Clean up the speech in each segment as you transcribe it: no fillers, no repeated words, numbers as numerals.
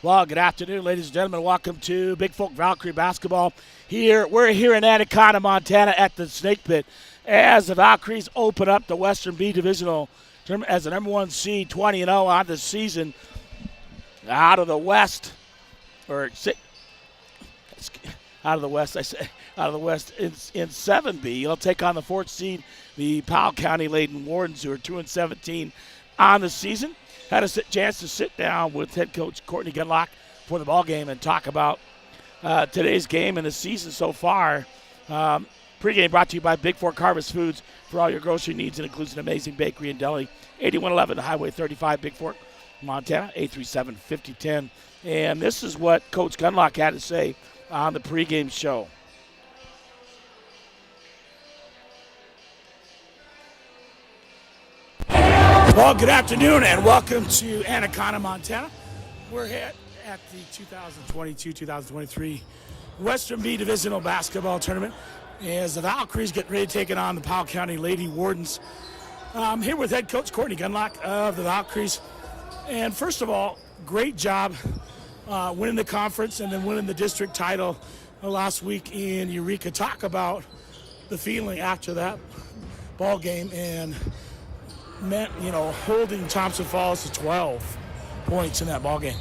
Well, good afternoon, ladies and gentlemen. Welcome to Bigfork Valkyrie basketball. We're here in Anaconda, Montana at the Snake Pit as the Valkyries open up the Western B Divisional tournament as the number 1 seed, 20-0 on the season. Out of the West, in 7B. You'll take on the 4th seed, the Powell County-laden Wardens, who are 2-17 on the season. Had a chance to sit down with head coach Courtney Gunlock for the ball game and talk about today's game and the season so far. Pre-game brought to you by Bigfork Harvest Foods for all your grocery needs and includes an amazing bakery and deli. 8111 Highway 35, Bigfork, Montana, 837-5010. And this is what Coach Gunlock had to say on the pregame show. Well, good afternoon and welcome to Anaconda, Montana. We're here at the 2022-2023 Western B Divisional Basketball Tournament as the Valkyries get ready to take it on the Powell County Lady Wardens. I'm here with head coach Courtney Gunlock of the Valkyries. And first of all, great job winning the conference and then winning the district title last week in Eureka. Talk about the feeling after that ball game and meant, holding Thompson Falls to 12 points in that ball game.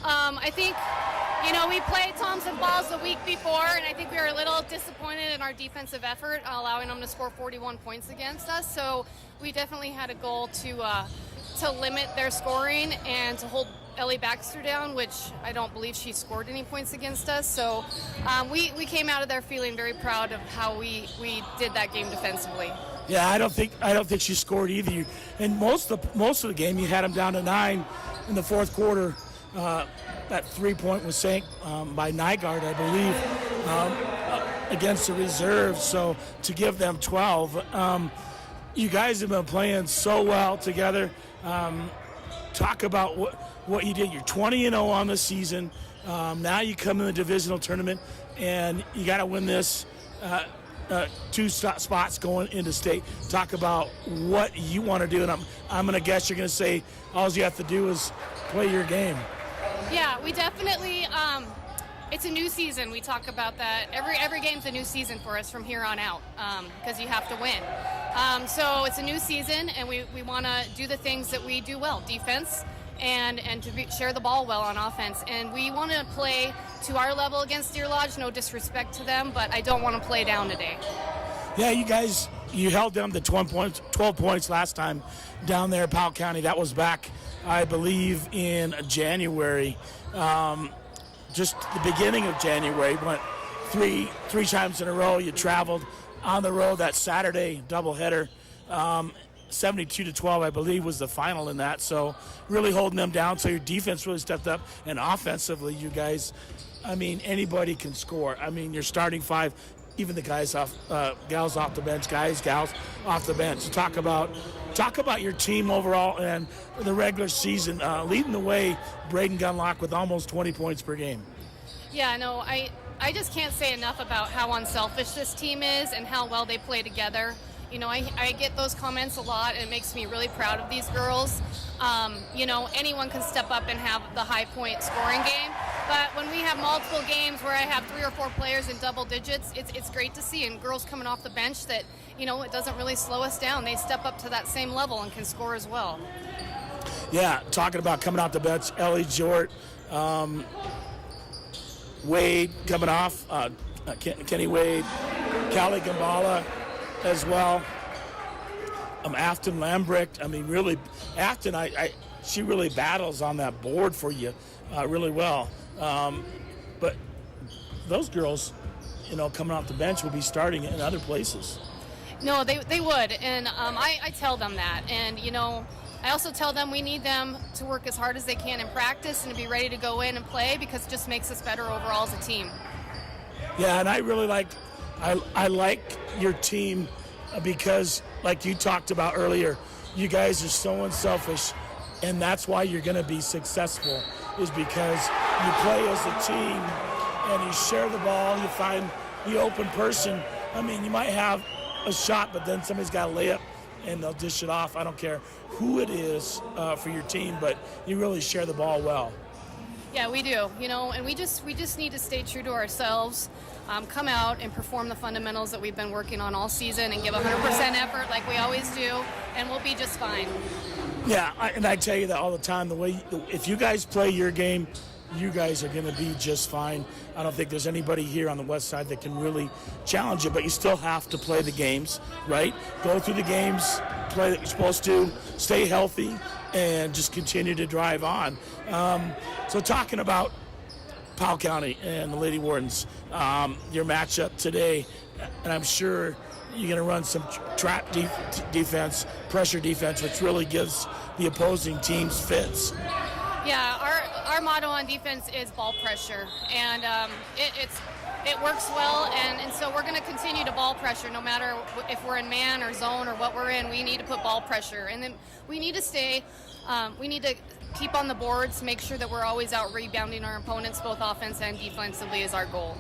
I think, we played Thompson Falls the week before, and I think we were a little disappointed in our defensive effort, allowing them to score 41 points against us. So we definitely had a goal to limit their scoring and to hold Ellie Baxter down, which I don't believe she scored any points against us. So we came out of there feeling very proud of how we did that game defensively. Yeah, I don't think she scored either. And most of the game, you had them down to 9 in the fourth quarter. That 3-point was sank by Nygaard, I believe, against the reserves. So to give them 12, you guys have been playing so well together. Talk about what you did. You're 20-0 on the season. Now you come in the divisional tournament, and you got to win this. 2 spots going into state. Talk about what you want to do, and I'm going to guess you're going to say all you have to do is play your game. Yeah, we definitely. It's a new season. We talk about that. Every game's a new season for us from here on out because you have to win. So it's a new season, and we want to do the things that we do well: defense and to share the ball well on offense. And we want to play to our level against Deer Lodge. No disrespect to them, but I don't want to play down today. Yeah, you held them to 12 points last time down there in Powell County. That was back, I believe, in January. Just the beginning of January. Went three times in a row. You traveled on the road that Saturday doubleheader. 72-12, I believe, was the final in that. So really holding them down. So your defense really stepped up. And offensively, you guys, anybody can score. Your starting 5, even the gals off the bench, gals off the bench. Talk about your team overall and the regular season. Leading the way, Braden Gunlock with almost 20 points per game. Yeah, no, I just can't say enough about how unselfish this team is and how well they play together. I get those comments a lot, and it makes me really proud of these girls. Anyone can step up and have the high point scoring game, but when we have multiple games where I have 3 or 4 players in double digits, it's great to see. And girls coming off the bench that, it doesn't really slow us down. They step up to that same level and can score as well. Yeah, talking about coming off the bench, Ellie Jort, Wade coming off, Kenny Wade, Callie Gambala as well. Afton Lambrecht. Really, Afton, she really battles on that board for you really well. But those girls, coming off the bench will be starting in other places. No, they would, and I tell them that. And, I also tell them we need them to work as hard as they can in practice and to be ready to go in and play because it just makes us better overall as a team. Yeah, and I really like your team because, like you talked about earlier, you guys are so unselfish, and that's why you're going to be successful, is because you play as a team and you share the ball, you find the open person. You might have a shot, but then somebody's got a layup and they'll dish it off. I don't care who it is for your team, but you really share the ball well. Yeah, we do. And we just need to stay true to ourselves. Come out and perform the fundamentals that we've been working on all season and give 100% effort like we always do, and we'll be just fine. Yeah, and I tell you that all the time. If you guys play your game, you guys are going to be just fine. I don't think there's anybody here on the west side that can really challenge you, but you still have to play the games, right? Go through the games, play that you're supposed to, stay healthy, and just continue to drive on. So talking about Powell County and the Lady Wardens, your matchup today, and I'm sure you're going to run some trap defense, pressure defense, which really gives the opposing teams fits. Yeah, our motto on defense is ball pressure, and it works well, and so we're going to continue to ball pressure no matter if we're in man or zone or what we're in. We need to put ball pressure, and then we need to keep on the boards, make sure that we're always out rebounding our opponents, both offense and defensively, is our goal.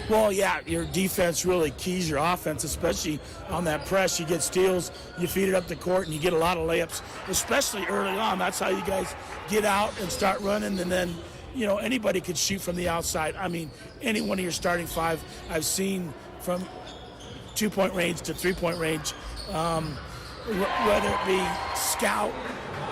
Well, yeah, your defense really keys your offense, especially on that press. You get steals, you feed it up the court, and you get a lot of layups, especially early on. That's how you guys get out and start running, and then, anybody could shoot from the outside. I mean, any one of your starting five I've seen from 2-point range to 3-point range, whether it be Scout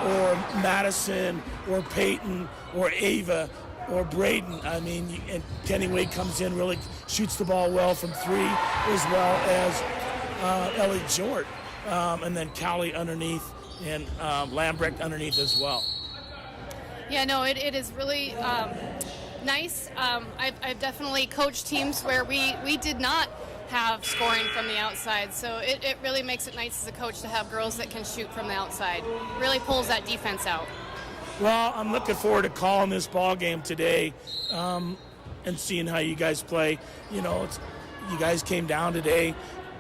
or Madison or Peyton or Ava or Braden. I mean, and Kenny Wade comes in, really shoots the ball well from three, as well as Ellie Jort, and then Cowley underneath, and Lambrecht underneath as well. Yeah, no, it is really nice. I've definitely coached teams where we did not have scoring from the outside, so it really makes it nice as a coach to have girls that can shoot from the outside. Really pulls that defense out. Well, I'm looking forward to calling this ball game today, and seeing how you guys play. You guys came down today.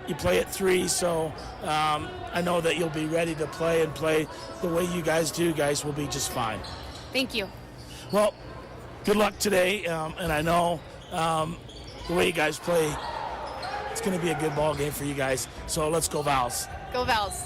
You play at 3, so I know that you'll be ready to play the way you guys do. Guys will be just fine. Thank you. Well, good luck today, and I know the way you guys play, it's going to be a good ball game for you guys. So let's go Vols. Go Vols.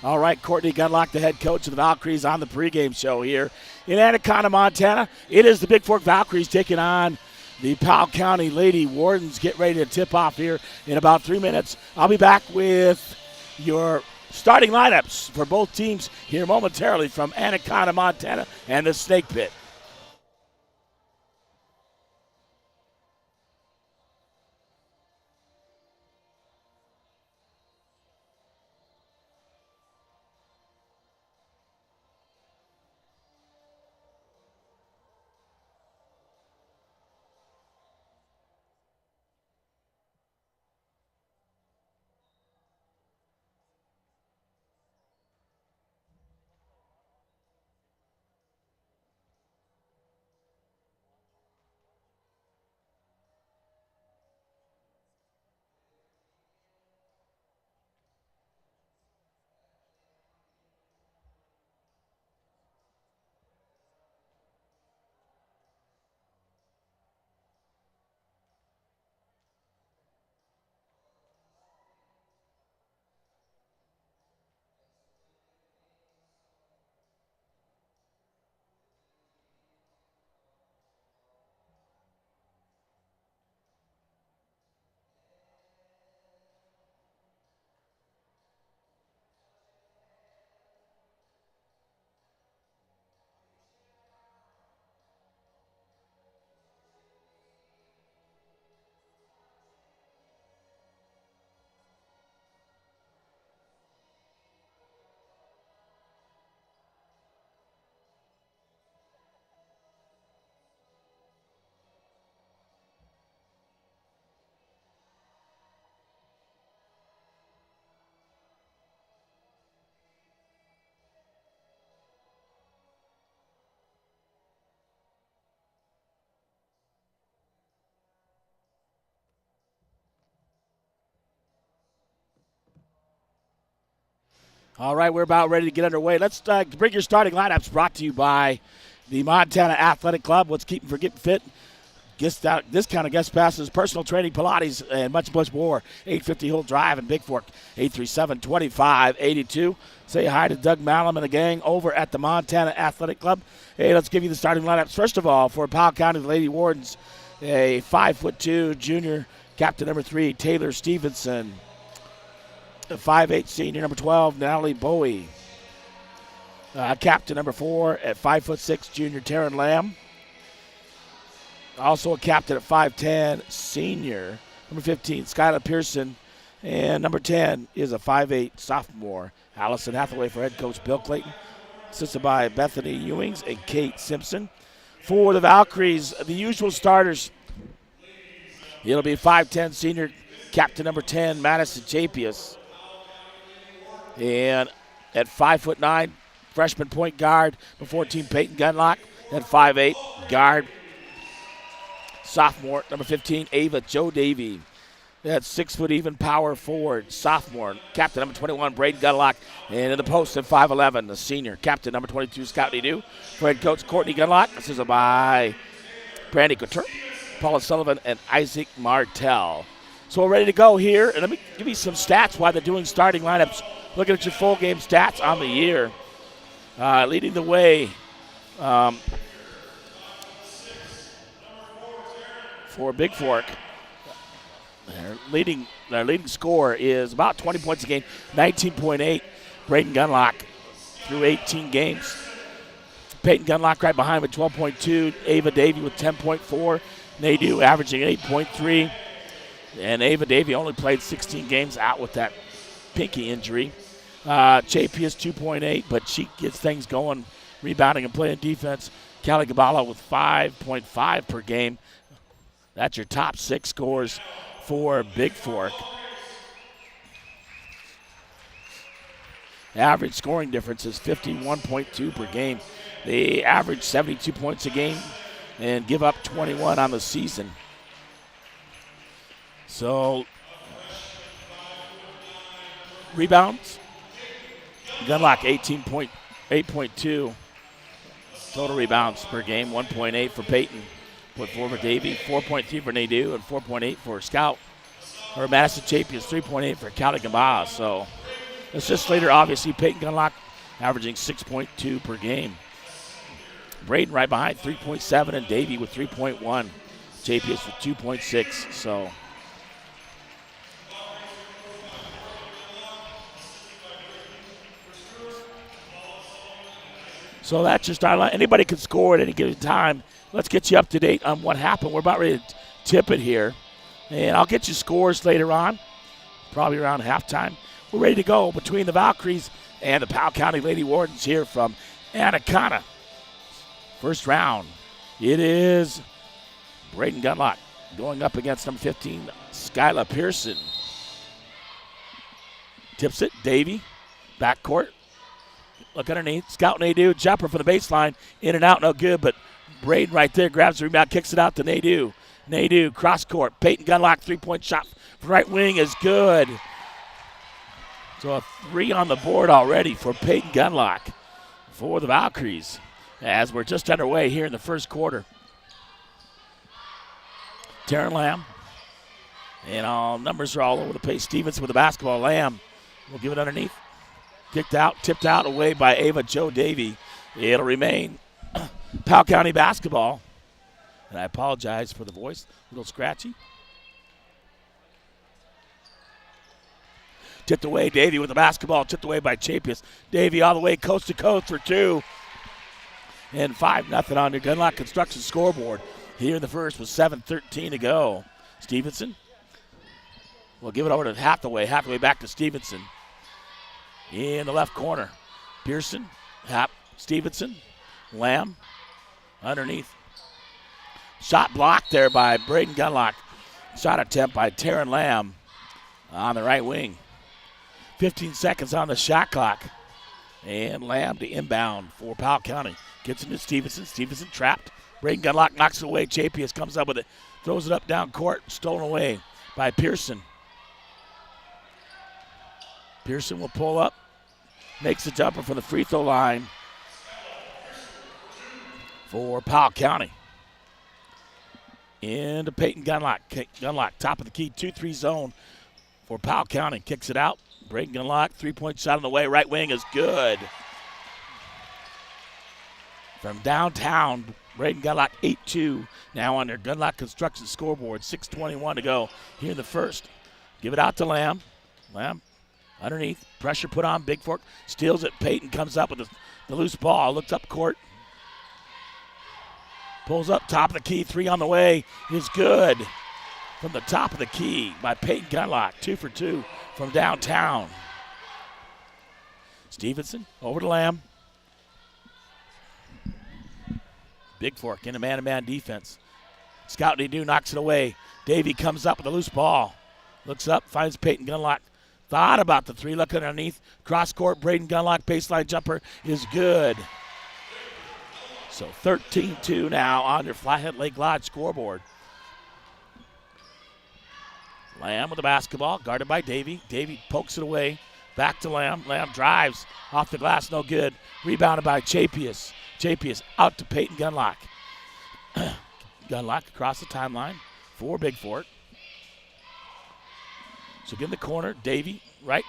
All right, Courtney Gunlock, the head coach of the Valkyries, on the pregame show here in Anaconda, Montana. It is the Bigfork Valkyries taking on the Powell County Lady Wardens. Get ready to tip off here in about 3 minutes. I'll be back with your starting lineups for both teams here momentarily from Anaconda, Montana, and the Snake Pit. All right, we're about ready to get underway. Let's bring your starting lineups, brought to you by the Montana Athletic Club. What's keeping for getting fit? Discounted guest passes, personal training, Pilates, and much, much more. 850 Hill Drive in Bigfork, 837-2582. Say hi to Doug Malum and the gang over at the Montana Athletic Club. Hey, let's give you the starting lineups. First of all, for Powell County Lady Wardens, a 5'2" junior, captain number 3, Taylor Stevenson. A 5'8" senior, number 12, Natalie Bowie. Captain number 4 at 5'6", junior, Taryn Lamb. Also a captain at 5'10", senior, number 15, Skylar Pearson. And number 10 is a 5'8", sophomore, Allison Hathaway, for head coach Bill Clayton. Assisted by Bethany Ewings and Kate Simpson. For the Valkyries, the usual starters, it'll be 5'10", senior, captain number 10, Madison Chapius. And at 5'9", freshman point guard, number 14, Peyton Gunlock. At 5'8", guard, sophomore, number 15, Ava Joe Davey. That's 6 foot even power forward, sophomore, captain number 21, Braden Gunlock. And in the post at 5'11", the senior, captain number 22, Scout Nadeau. For head coach Courtney Gunlock, this is by Brandy Couture, Paula Sullivan, and Isaac Martell. So we're ready to go here. And let me give you some stats while they're doing starting lineups. Looking at your full game stats on the year. Leading the way for Bigfork. Their leading score is about 20 points a game, 19.8. Braden Gunlock through 18 games. Peyton Gunlock right behind with 12.2. Ava Davey with 10.4. Nadeau averaging 8.3. And Ava Davey only played 16 games out with that pinky injury. Chapius 2.8, but she gets things going, rebounding and playing defense. Callie Gabala with 5.5 per game. That's your top 6 scores for Bigfork. Average scoring difference is 51.2 per game. They average 72 points a game and give up 21 on the season. So, rebounds, Gunlock 8.2 total rebounds per game, 1.8 for Peyton, 0.4 for Davey, 4.3 for Nadeau, and 4.8 for Scout. Or Madison Chapius, 3.8 for Callie Gambaa. So, it's just later, obviously, Peyton Gunlock averaging 6.2 per game. Braden right behind, 3.7, and Davey with 3.1. Chapius with 2.6. So that's just our line. Anybody can score at any given time. Let's get you up to date on what happened. We're about ready to tip it here. And I'll get you scores later on, probably around halftime. We're ready to go between the Valkyries and the Powell County Lady Wardens here from Anaconda. First round, it is Braden Gunlock going up against number 15, Skyla Pearson. Tips it, Davey, backcourt. Look underneath, Scout Nadeau, jumper from the baseline, in and out, no good, but Braden right there grabs the rebound, kicks it out to Nadeau. Nadeau, cross court, Peyton Gunlock, 3-point shot from right wing is good. So a 3 on the board already for Peyton Gunlock for the Valkyries as we're just underway here in the first quarter. Taryn Lamb, and all numbers are all over the place. Stevenson with the basketball. Lamb will give it underneath. Kicked out, tipped out away by Ava Joe Davey. It'll remain Powell County basketball. And I apologize for the voice, a little scratchy. Tipped away, Davey with the basketball, tipped away by Chapius. Davey all the way coast to coast for 2. And 5-0 on your Gunlock Construction scoreboard. Here in the first with 7:13 to go. Stevenson will give it over to Hathaway. Hathaway back to Stevenson. In the left corner, Pearson, Stevenson, Lamb, underneath. Shot blocked there by Braden Gunlock. Shot attempt by Taryn Lamb on the right wing. 15 seconds on the shot clock. And Lamb to inbound for Powell County. Gets into Stevenson. Stevenson trapped. Braden Gunlock knocks it away. Chapius comes up with it. Throws it up down court. Stolen away by Pearson. Pearson will pull up. Makes the jumper from the free throw line for Powell County. into Peyton Gunlock. Gunlock, top of the key, 2-3 zone for Powell County. Kicks it out. Braden Gunlock, 3-point shot on the way. Right wing is good. From downtown, Braden Gunlock 8-2 now on their Gunlock Construction scoreboard. 6:21 to go here in the first. Give it out to Lamb. Lamb underneath. Pressure put on. Bigfork steals it. Peyton comes up with the loose ball. Looks up court. Pulls up top of the key. 3 on the way is good. From the top of the key by Peyton Gunlock. 2 for 2 from downtown. Stevenson over to Lamb. Bigfork in a man-to-man defense. Scout Nadeau knocks it away. Davey comes up with a loose ball. Looks up, finds Peyton Gunlock. Thought about the 3, looking underneath. Cross court, Braden Gunlock, baseline jumper is good. So 13-2 now on your Flathead Lake Lodge scoreboard. Lamb with the basketball, guarded by Davey. Davey pokes it away. Back to Lamb. Lamb drives off the glass, no good. Rebounded by Chapius. Chapius out to Peyton Gunlock. Gunlock across the timeline for Bigfork. So get in the corner. Davey, right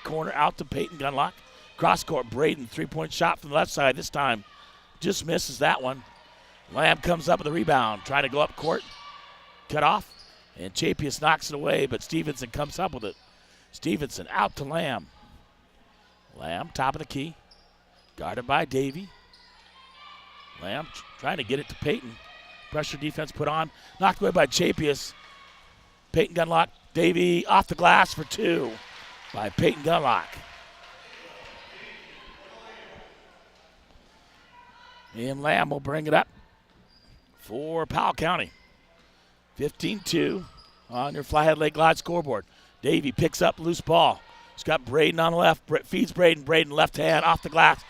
corner out to Peyton Gunlock. Cross court, Braden, 3-point shot from the left side this time. Just misses that one. Lamb comes up with a rebound, trying to go up court. Cut off, and Chapius knocks it away, but Stevenson comes up with it. Stevenson out to Lamb. Lamb, top of the key. Guarded by Davey. Lamb trying to get it to Peyton. Pressure defense put on. Knocked away by Chapius. Peyton Gunlock. Davey off the glass for 2 by Peyton Gunlock. And Lamb will bring it up for Powell County. 15-2 on your Flathead Lake Lodge scoreboard. Davey picks up loose ball. He's got Braden on the left. Feeds Braden. Braden left hand off the glass.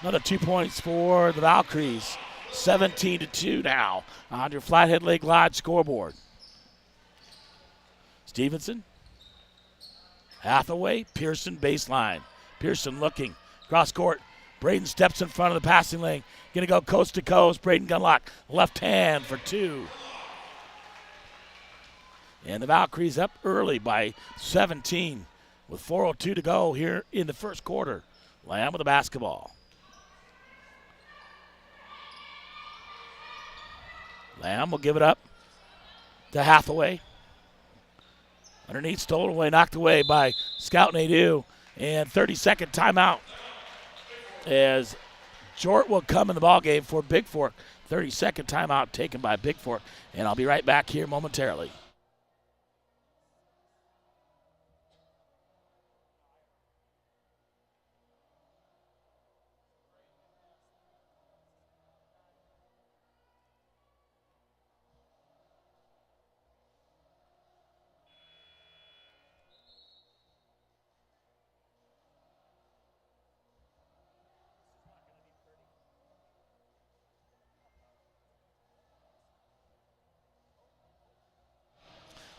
Another 2 points for the Valkyries. 17-2 now on your Flathead Lake Lodge scoreboard. Stevenson. Hathaway. Pearson baseline. Pearson looking. Cross court. Braden steps in front of the passing lane. Going to go coast to coast. Braden Gunlock. Left hand for 2. And the Valkyries up early by 17 with 4:02 to go here in the first quarter. Lamb with the basketball. Lamb will give it up to Hathaway. Underneath, stolen away, knocked away by Scout Nadeau. And 30-second timeout as Jort will come in the ballgame for Bigfork. 30-second timeout taken by Bigfork. And I'll be right back here momentarily.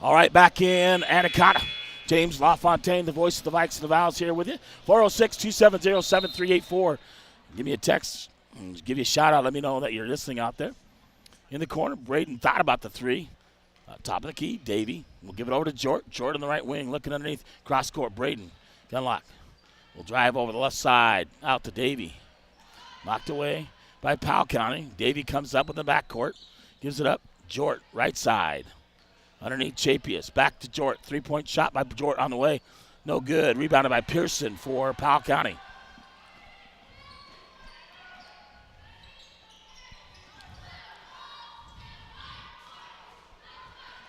All right, back in Anaconda. James LaFontaine, the voice of the Vikes and the Vows here with you. 406-270-7384. Give me a text. Give you a shout out. Let me know that you're listening out there. In the corner, Braden thought about the 3. Top of the key, Davey. We'll give it over to Jort. Jort on the right wing, looking underneath. Cross court, Braden. Gunlock will drive over the left side. Out to Davey. Knocked away by Powell County. Davey comes up in the backcourt. Gives it up. Jort, right side. Underneath Chapius. Back to Jort. 3-point shot by Jort on the way. No good. Rebounded by Pearson for Powell County.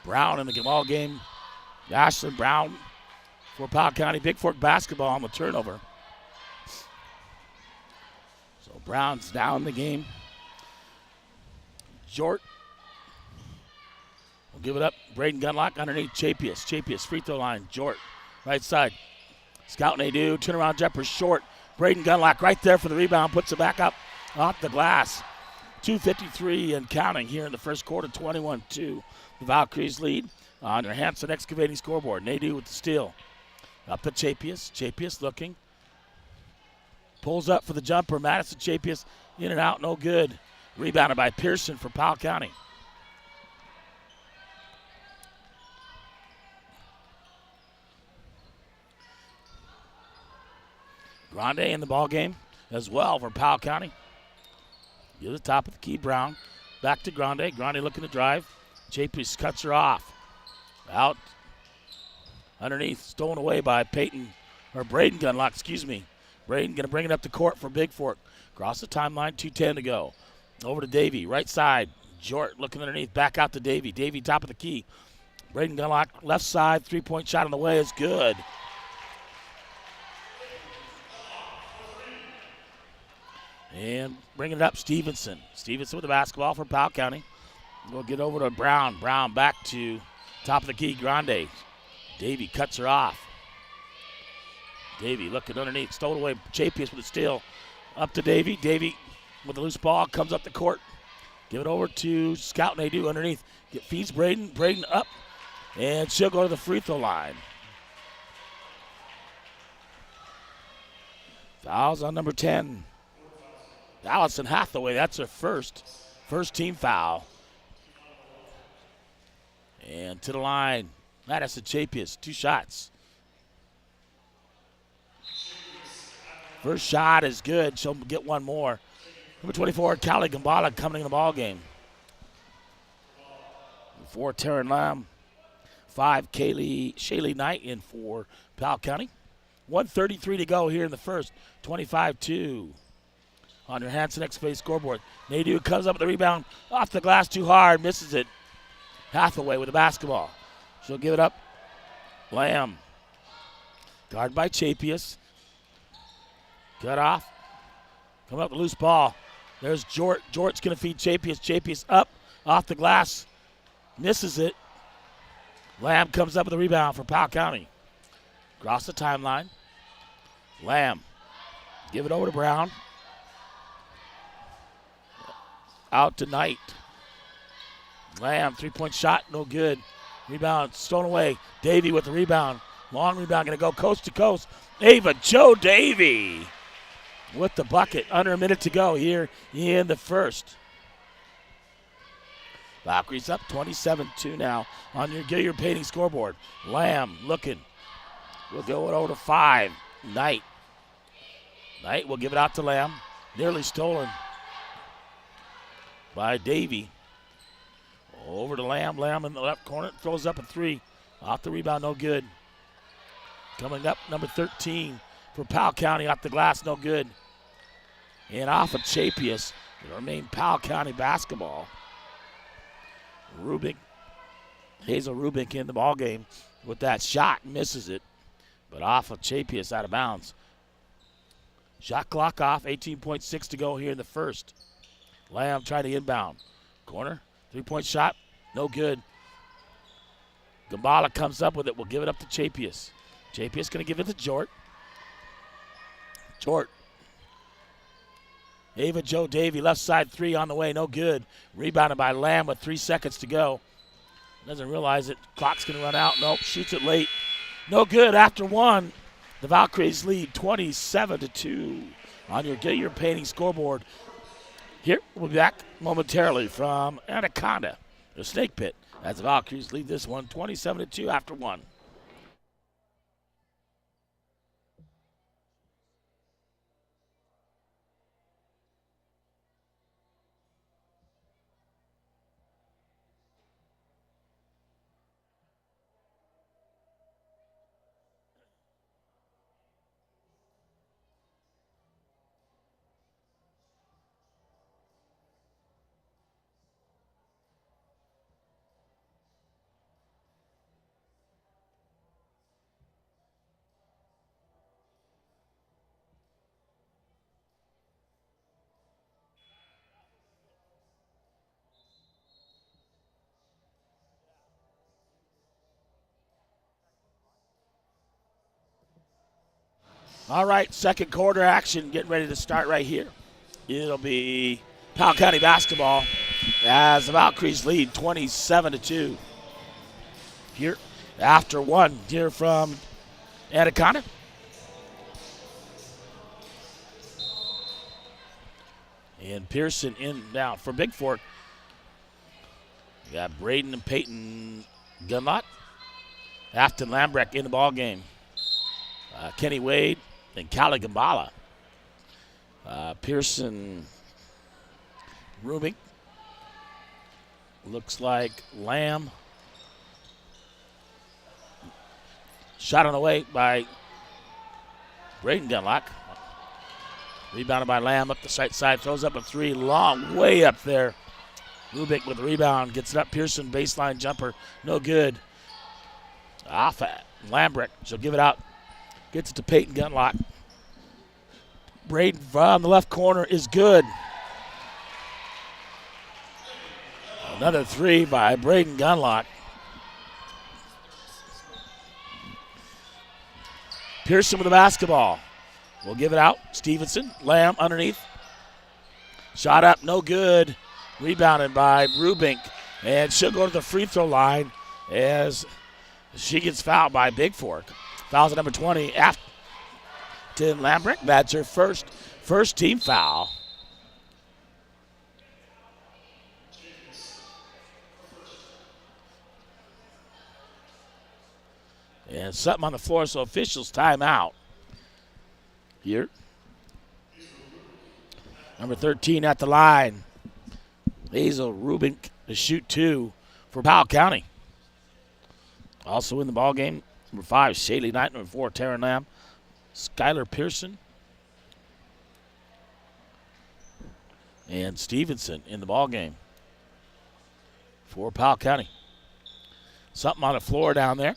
Brown in the ball game. Ashlyn Brown for Powell County. Bigfork basketball on the turnover. So Brown's down the game. Jort. We'll give it up. Braden Gunlock underneath Chapius. Chapius free throw line. Jort. Right side. Scout Nadeau. Turnaround jumper short. Braden Gunlock right there for the rebound. Puts it back up off the glass. 2:53 and counting here in the first quarter. 21-2. The Valkyries lead on your Hanson Excavating scoreboard. Nadeau with the steal. Up to Chapius. Chapius looking. Pulls up for the jumper. Madison Chapius in and out. No good. Rebounded by Pearson for Powell County. Grande in the ball game as well for Powell County. Get the top of the key, Brown. Back to Grande. Grande looking to drive. Chapis cuts her off. Out underneath, stolen away by Braden Gunlock, excuse me. Braden going to bring it up the court for Bigfork. Across the timeline, 2:10 to go. Over to Davey, right side. Jort looking underneath, back out to Davey. Davey top of the key. Braden Gunlock, left side, three-point shot on the way is good. And bringing it up, Stevenson. Stevenson with the basketball for Powell County. We'll get over to Brown. Brown back to top of the key, Grande. Davey cuts her off. Davey looking underneath, stole away. Chapius with a steal. Up to Davey. Davey with the loose ball, comes up the court. Give it over to Scout Nadeau underneath. Feeds Braden. Braden up. And she'll go to the free throw line. Fouls on number 10. Allison Hathaway, that's her first team foul. And to the line, Madison Chapius, 2 shots. First shot is good. She'll get one more. Number 24, Callie Gambala coming in the ball game. 4, Taryn Lamb. 5, Shaylee Knight in for Powell County. 1:33 to go here in the first. 25-2 on your Hanson X-Face scoreboard. Nadeau comes up with the rebound. Off the glass too hard. Misses it. Hathaway with the basketball. She'll give it up. Lamb. Guarded by Chapius. Cut off. Coming up with the loose ball. There's Jort. Jort's going to feed Chapius. Chapius up. Off the glass. Misses it. Lamb comes up with the rebound for Powell County. Across the timeline. Lamb. Give it over to Brown. Out to Knight. Lamb, 3-point shot, no good. Rebound, stolen away. Davey with the rebound. Long rebound, going to go coast to coast. Ava Jo Davey with the bucket. Under a minute to go here in the first. Valkyries up 27-2 now on your Gilliard Painting scoreboard. Lamb looking. We'll go over to 5. Knight. Knight will give it out to Lamb. Nearly stolen by Davey. Over to Lamb. Lamb in the left corner. Throws up a 3. Off the rebound, no good. Coming up, number 13 for Powell County. Off the glass, no good. And off of Chapius. It'll remain Powell County basketball. Hazel Rubik in the ball game with that shot. Misses it. But off of Chapius, out of bounds. Shot clock off. 18.6 to go here in the first. Lamb trying to inbound. Corner. 3-point shot. No good. Gambala comes up with it. We'll give it up to Chapius. Chapius going to give it to Jort. Jort. Ava Jo Davey, left side 3 on the way. No good. Rebounded by Lamb with 3 seconds to go. Doesn't realize it. Clock's going to run out. Nope. Shoots it late. No good. After 1, the Valkyries lead 27-2 on your Gilliard Painting scoreboard. Here, we'll be back momentarily from Anaconda, the Snake Pit, as the Valkyries lead this one 27-2 after 1. All right, second quarter action getting ready to start right here. It'll be Powell County basketball as the Valkyries lead 27-2. Here after 1 here from Anaconda. And Pearson in now for Bigfork. We got Braden and Peyton Gunlott. Afton Lambrecht in the ball game. Kenny Wade and Callie Gambala. Pearson, Rubik. Looks like Lamb. Shot on the way by Braden Gunlock. Rebounded by Lamb up the right side. Throws up a three. Long way up there. Rubik with the rebound. Gets it up. Pearson baseline jumper. No good. Off at Lambrecht. She'll give it out. Gets it to Peyton Gunlock. Braden from the left corner is good. Another three by Braden Gunlock. Pearson with the basketball. We'll give it out. Stevenson. Lamb underneath. Shot up. No good. Rebounded by Rubink. And she'll go to the free throw line as she gets fouled by Bigfork. Fouls at number 20. Afton Lambrecht. That's her first team foul. And something on the floor, so officials timeout here. Number 13 at the line. Hazel Rubink to shoot two for Powell County. Also in the ball game, number 5, Shaylee Knight. Number 4, Taryn Lamb. Skylar Pearson. And Stevenson in the ball game for Powell County. Something on the floor down there.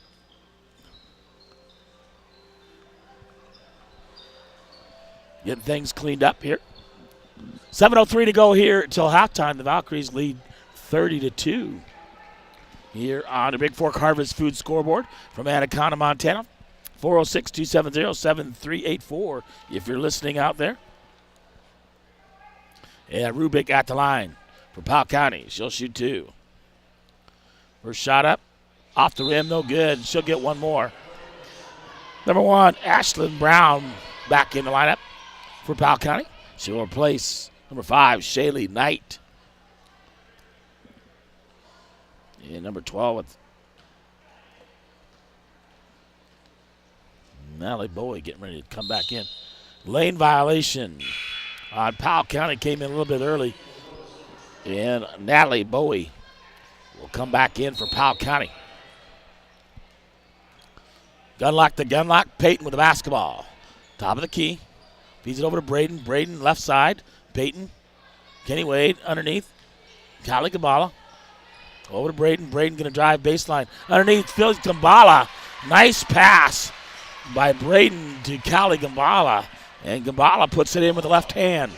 Getting things cleaned up here. 7:03 to go here until halftime. The Valkyries lead 30-2 here on the Bigfork Harvest Food scoreboard from Anaconda, Montana. 406-270-7384 if you're listening out there. And Rubik at the line for Powell County. She'll shoot two. First shot up. Off the rim, no good. She'll get one more. Number 1, Ashlyn Brown back in the lineup for Powell County. She'll replace number 5, Shaylee Knight. And number 12 with Natalie Bowie getting ready to come back in. Lane violation on Powell County came in a little bit early. And Natalie Bowie will come back in for Powell County. Gunlock to Gunlock. Peyton with the basketball. Top of the key. Feeds it over to Braden. Braden left side. Peyton. Kenny Wade underneath. Callie Gambala. Over to Braden. Braden going to drive baseline. Underneath Phil Gambala. Nice pass by Braden to Callie Gambala. And Gambala puts it in with the left hand.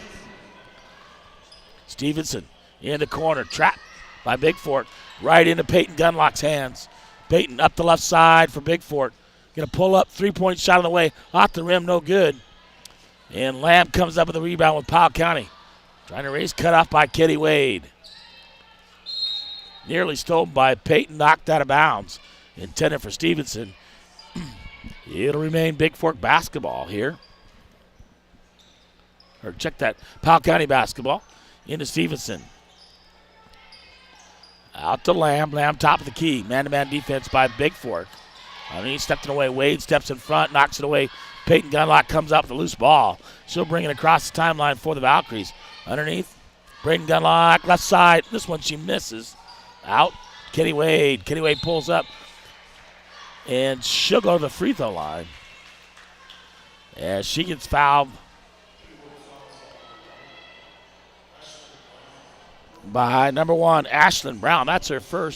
Stevenson in the corner. Trapped by Bigfork. Right into Peyton Gunlock's hands. Peyton up the left side for Bigfork. Going to pull up. 3-point shot on the way. Off the rim. No good. And Lamb comes up with a rebound with Powell County. Trying to raise, cut off by Kenny Wade. Nearly stolen by Peyton, knocked out of bounds. Intended for Stevenson. It'll remain Bigfork basketball here. Or check that. Powell County basketball. Into Stevenson. Out to Lamb. Lamb top of the key. Man-to-man defense by Bigfork. He stepped it away. Wade steps in front, knocks it away. Peyton Gunlock comes up with a loose ball. She'll bring it across the timeline for the Valkyries. Underneath, Braden Gunlock, left side. This one she misses. Out, Kenny Wade. Kenny Wade pulls up. And she'll go to the free throw line as she gets fouled by number 1, Ashlyn Brown. That's her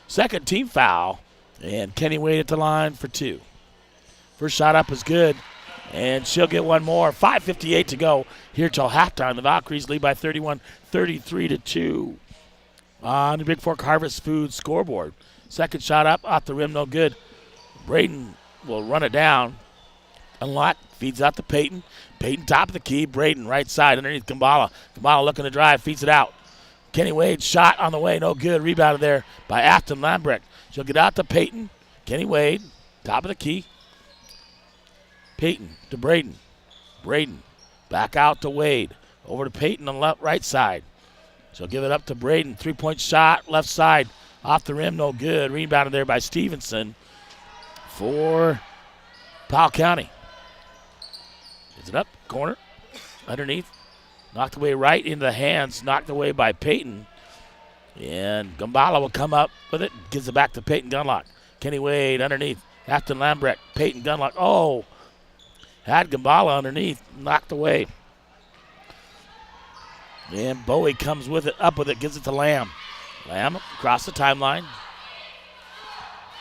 second team foul. And Kenny Wade at the line for 2. First shot up is good. And she'll get one more. 5:58 to go here till halftime. The Valkyries lead by 31, 33-2 on the Bigfork Harvest Food scoreboard. Second shot up, off the rim, no good. Braden will run it down. Unlock, feeds out to Peyton. Peyton top of the key. Braden right side underneath Gambala. Gambala looking to drive, feeds it out. Kenny Wade shot on the way, no good. Rebounded there by Afton Lambrecht. She'll get out to Peyton. Kenny Wade, top of the key. Peyton to Braden. Braden back out to Wade. Over to Peyton on the left, right side. She'll give it up to Braden. 3-point shot, left side. Off the rim, no good. Rebounded there by Stevenson for Powell County. Is it up? Corner. Underneath. Knocked away right into the hands. Knocked away by Peyton. And Gambala will come up with it. Gives it back to Peyton Gunlock. Kenny Wade underneath. Afton Lambrecht. Peyton Gunlock. Oh. Had Gambala underneath. Knocked away. And Bowie comes with it. Up with it. Gives it to Lamb. Lamb across the timeline.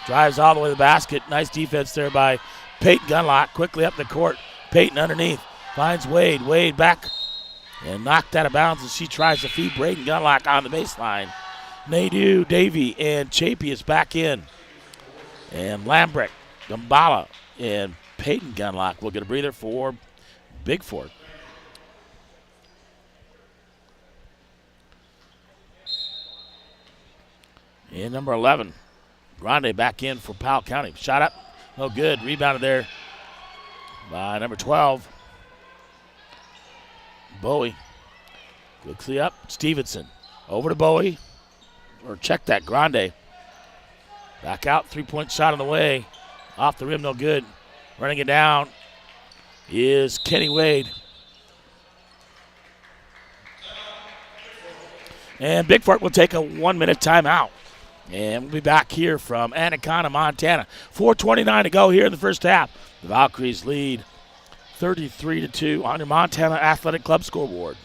Drives all the way to the basket. Nice defense there by Peyton Gunlock. Quickly up the court. Peyton underneath. Finds Wade. Wade back. And knocked out of bounds as she tries to feed Braden Gunlock on the baseline. Nadeau, Davey, and Chapey is back in. And Lambrecht, Gambala, and Peyton Gunlock will get a breather for Bigfork. And number 11, Grande back in for Powell County. Shot up, no good. Rebounded there by number 12. Bowie quickly up. Stevenson over to Bowie. Or check that. Grande. Back out. 3-point shot on the way. Off the rim, no good. Running it down is Kenny Wade. And Bigfork will take a 1-minute timeout. And we'll be back here from Anaconda, Montana. 4:29 to go here in the first half. The Valkyries lead 33-2 on your Montana Athletic Club scoreboard.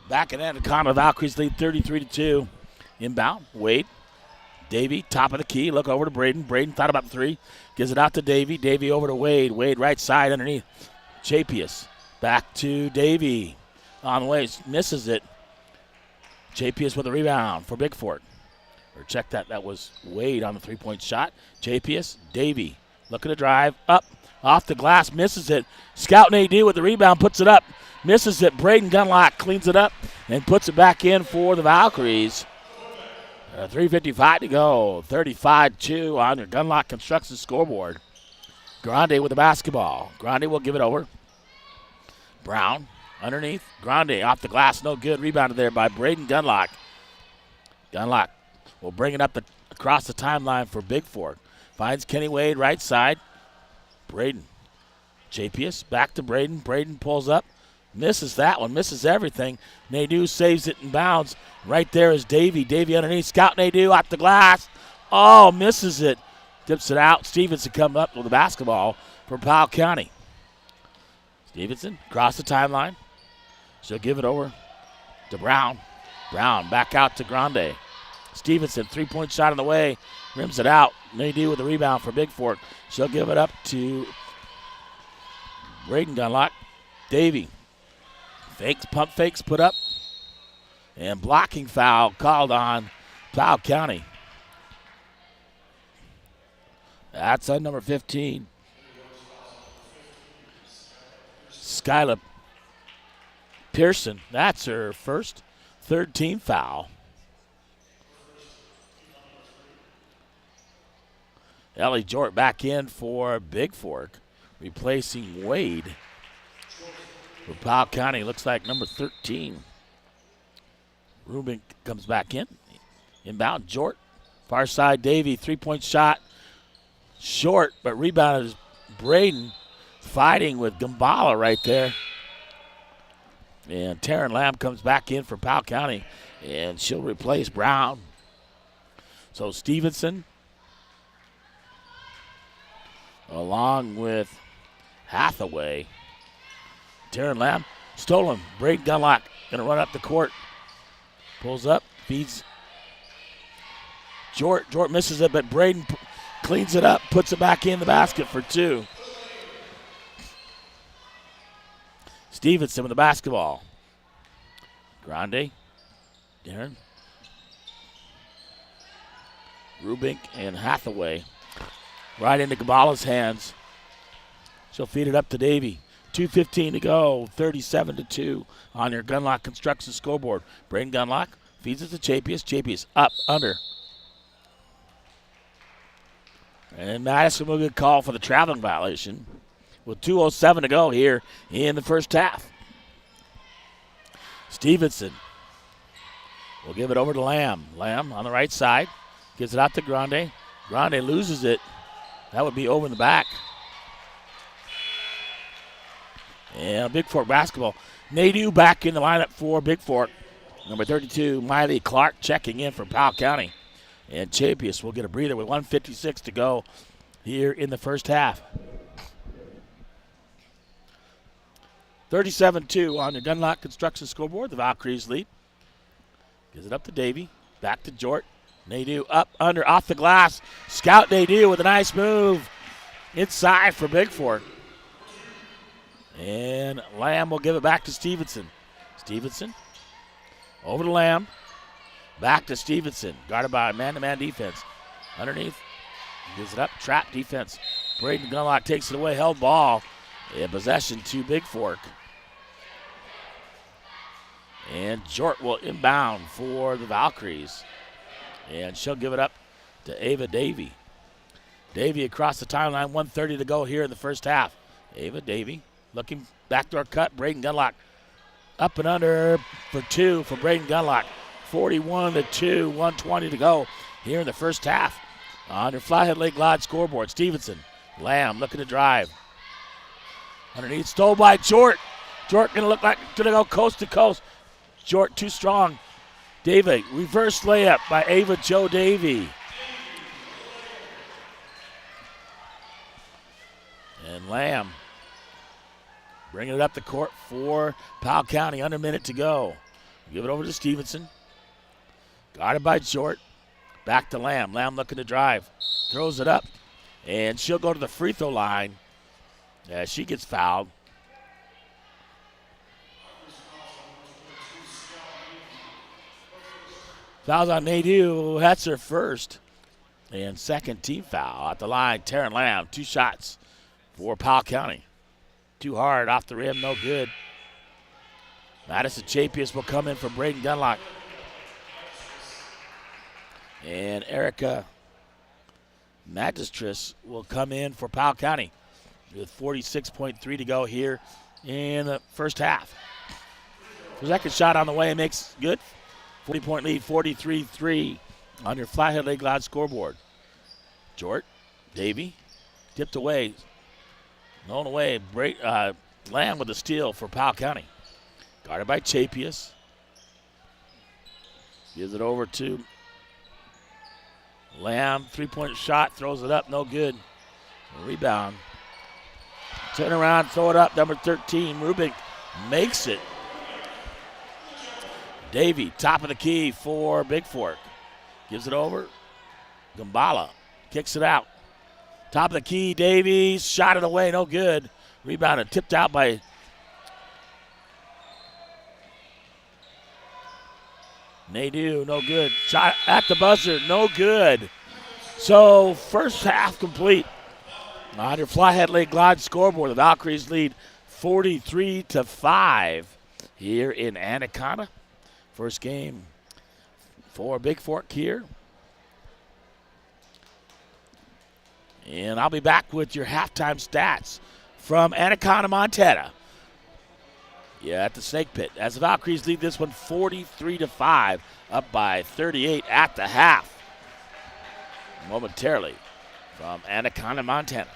Back in Anaconda, Valkyries lead 33-2. Inbound, Wade. Davey, top of the key. Look over to Braden. Braden thought about the three. Gives it out to Davey. Davey over to Wade. Wade right side underneath. Chapius. Back to Davey. On the way. Misses it. Chapius with a rebound for Bigfork. Or check that. That was Wade on the three-point shot. Chapius. Davey. Looking to drive. Up. Off the glass. Misses it. Scout Nadeau with the rebound. Puts it up. Misses it. Braden Gunlock cleans it up and puts it back in for the Valkyries. 3:55 to go. 35-2 on your Gunlock Construction scoreboard. Grande with the basketball. Grande will give it over. Brown underneath. Grande off the glass. No good. Rebounded there by Braden Gunlock. Gunlock will bring it up across the timeline for Bigfork. Finds Kenny Wade right side. Braden. Chapius back to Braden. Braden pulls up. Misses that one, misses everything. Nadeau saves it and bounds. Right there is Davey. Davey underneath. Scout Nadeau off the glass. Oh, misses it. Tips it out. Stevenson comes up with the basketball for Powell County. Stevenson across the timeline. She'll give it over to Brown. Brown back out to Grande. Stevenson, three-point shot on the way. Rims it out. Nadeau with the rebound for Bigfork. She'll give it up to Braden Gunlock. Davey. Fakes, pump fakes put up. And blocking foul called on Powell County. That's on number 15. Skyla Pearson. That's her first third team foul. Ellie Jort back in for Bigfork, replacing Wade. For Powell County, looks like number 13. Rubin comes back in. Inbound, Jort. Far side, Davey, three-point shot. Short, but rebounded is Braden. Fighting with Gambala right there. And Taryn Lamb comes back in for Powell County, and she'll replace Brown. So Stevenson, along with Hathaway. Taryn Lamb, stolen. Braden Gunlock going to run up the court. Pulls up, feeds. Jort misses it, but Braden cleans it up, puts it back in the basket for two. Stevenson with the basketball. Grande, Darren, Rubink, and Hathaway. Right into Kabbalah's hands. She'll feed it up to Davy. 2:15 to go, 37-2 on your Gunlock Construction scoreboard. Braden Gunlock feeds it to Chapius. Chapius up, under. And Madison will get called for the traveling violation with 2:07 to go here in the first half. Stevenson will give it over to Lamb. Lamb on the right side. Gives it out to Grande. Grande loses it. That would be over in the back. And Bigfork basketball. Nadeau back in the lineup for Bigfork. Number 32, Miley Clark checking in from Powell County. And Chapius will get a breather with 1:56 to go here in the first half. 37-2 on your Gunlock Construction scoreboard. The Valkyries lead. Gives it up to Davy. Back to Jort. Nadeau up, under, off the glass. Scout Nadeau with a nice move inside for Bigfork. And Lamb will give it back to Stevenson. Stevenson over to Lamb. Back to Stevenson. Guarded by man-to-man defense. Underneath. Gives it up. Trap defense. Braden Gunlock takes it away. Held ball. And possession to Bigfork. And Jort will inbound for the Valkyries. And she'll give it up to Ava Davy. Davy across the timeline. 1:30 to go here in the first half. Ava Davy looking backdoor cut. Braden Gunlock up and under for two for Braden Gunlock. 41-2, 1:20 to go here in the first half. On your Flathead Lake Lodge scoreboard, Stevenson. Lamb looking to drive. Underneath, stole by Jort. Jort gonna look like gonna go coast to coast. Jort too strong. Davy, reverse layup by Ava Jo Davy. And Lamb bringing it up the court for Powell County. Under a minute to go. Give it over to Stevenson. Guarded by Jort. Back to Lamb. Lamb looking to drive. Throws it up. And she'll go to the free throw line as she gets fouled. Fouls on Nadeau. That's her first and second team foul. At the line, Taryn Lamb. 2 shots for Powell County. Too hard off the rim, no good. Madison Chapius will come in for Braden Gunlock. And Erica Magistris will come in for Powell County with 46.3 to go here in the first half. The second shot on the way makes good. 40-point lead, 43-3 on your Flathead Lake Lodge scoreboard. Jort, Davy, tipped away. Blown away. Lamb with a steal for Powell County. Guarded by Chapius. Gives it over to Lamb. 3-point shot. Throws it up. No good. Rebound. Turn around. Throw it up. Number 13. Rubik makes it. Davy, top of the key for Bigfork. Gives it over. Gambala kicks it out. Top of the key, Davies, shot it away, no good. Rebounded, tipped out by Nadeau, no good. Shot at the buzzer, no good. So first half complete. On your Flathead Lake Lodge scoreboard, the Valkyries lead 43-5 here in Anaconda. First game for Bigfork here. And I'll be back with your halftime stats from Anaconda, Montana. Yeah, at the Snake Pit. As the Valkyries lead this one 43-5, up by 38 at the half. Momentarily from Anaconda, Montana.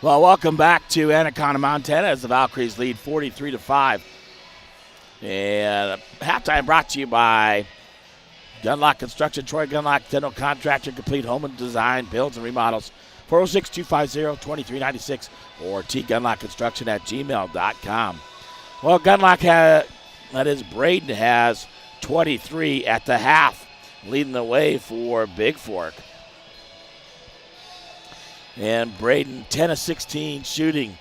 Well, welcome back to Anaconda, Montana, as the Valkyries lead 43-5. And halftime brought to you by Gunlock Construction, Troy Gunlock, General Contractor, complete home and design, builds and remodels. 406-250-2396 or tgunlockconstruction@gmail.com. Well, Braden has 23 at the half, leading the way for Bigfork. And Braden, 10 of 16 shooting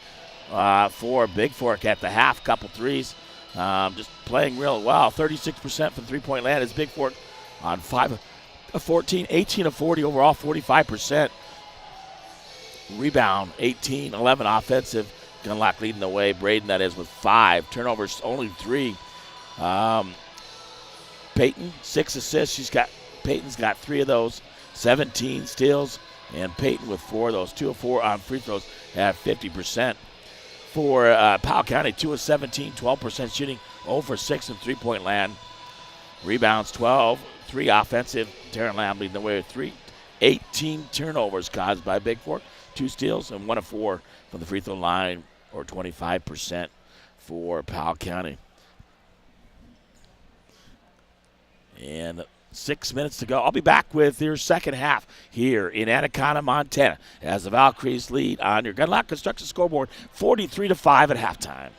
for Bigfork at the half. Couple threes. Just playing real well. 36% from three-point land is Bigfork on 5 of 14. 18 of 40 overall, 45%. Rebound, 18, 11 offensive. Gunlock leading the way. Braden, that is, with 5. Turnovers, only 3. Peyton, 6 assists. Peyton's got 3 of those. 17 steals. And Peyton with 4 of those. 2 of 4 on free throws at 50%. For Powell County, 2 of 17, 12% shooting, 0 for 6 in three-point land. Rebounds, 12, 3 offensive. Taryn Lamb leading the way with 18 turnovers caused by Bigfork, 2 steals, and 1 of 4 from the free throw line, or 25% for Powell County. And 6 minutes to go. I'll be back with your second half here in Anaconda, Montana, as the Valkyries lead on your Gunlock Construction scoreboard, 43-5 at halftime.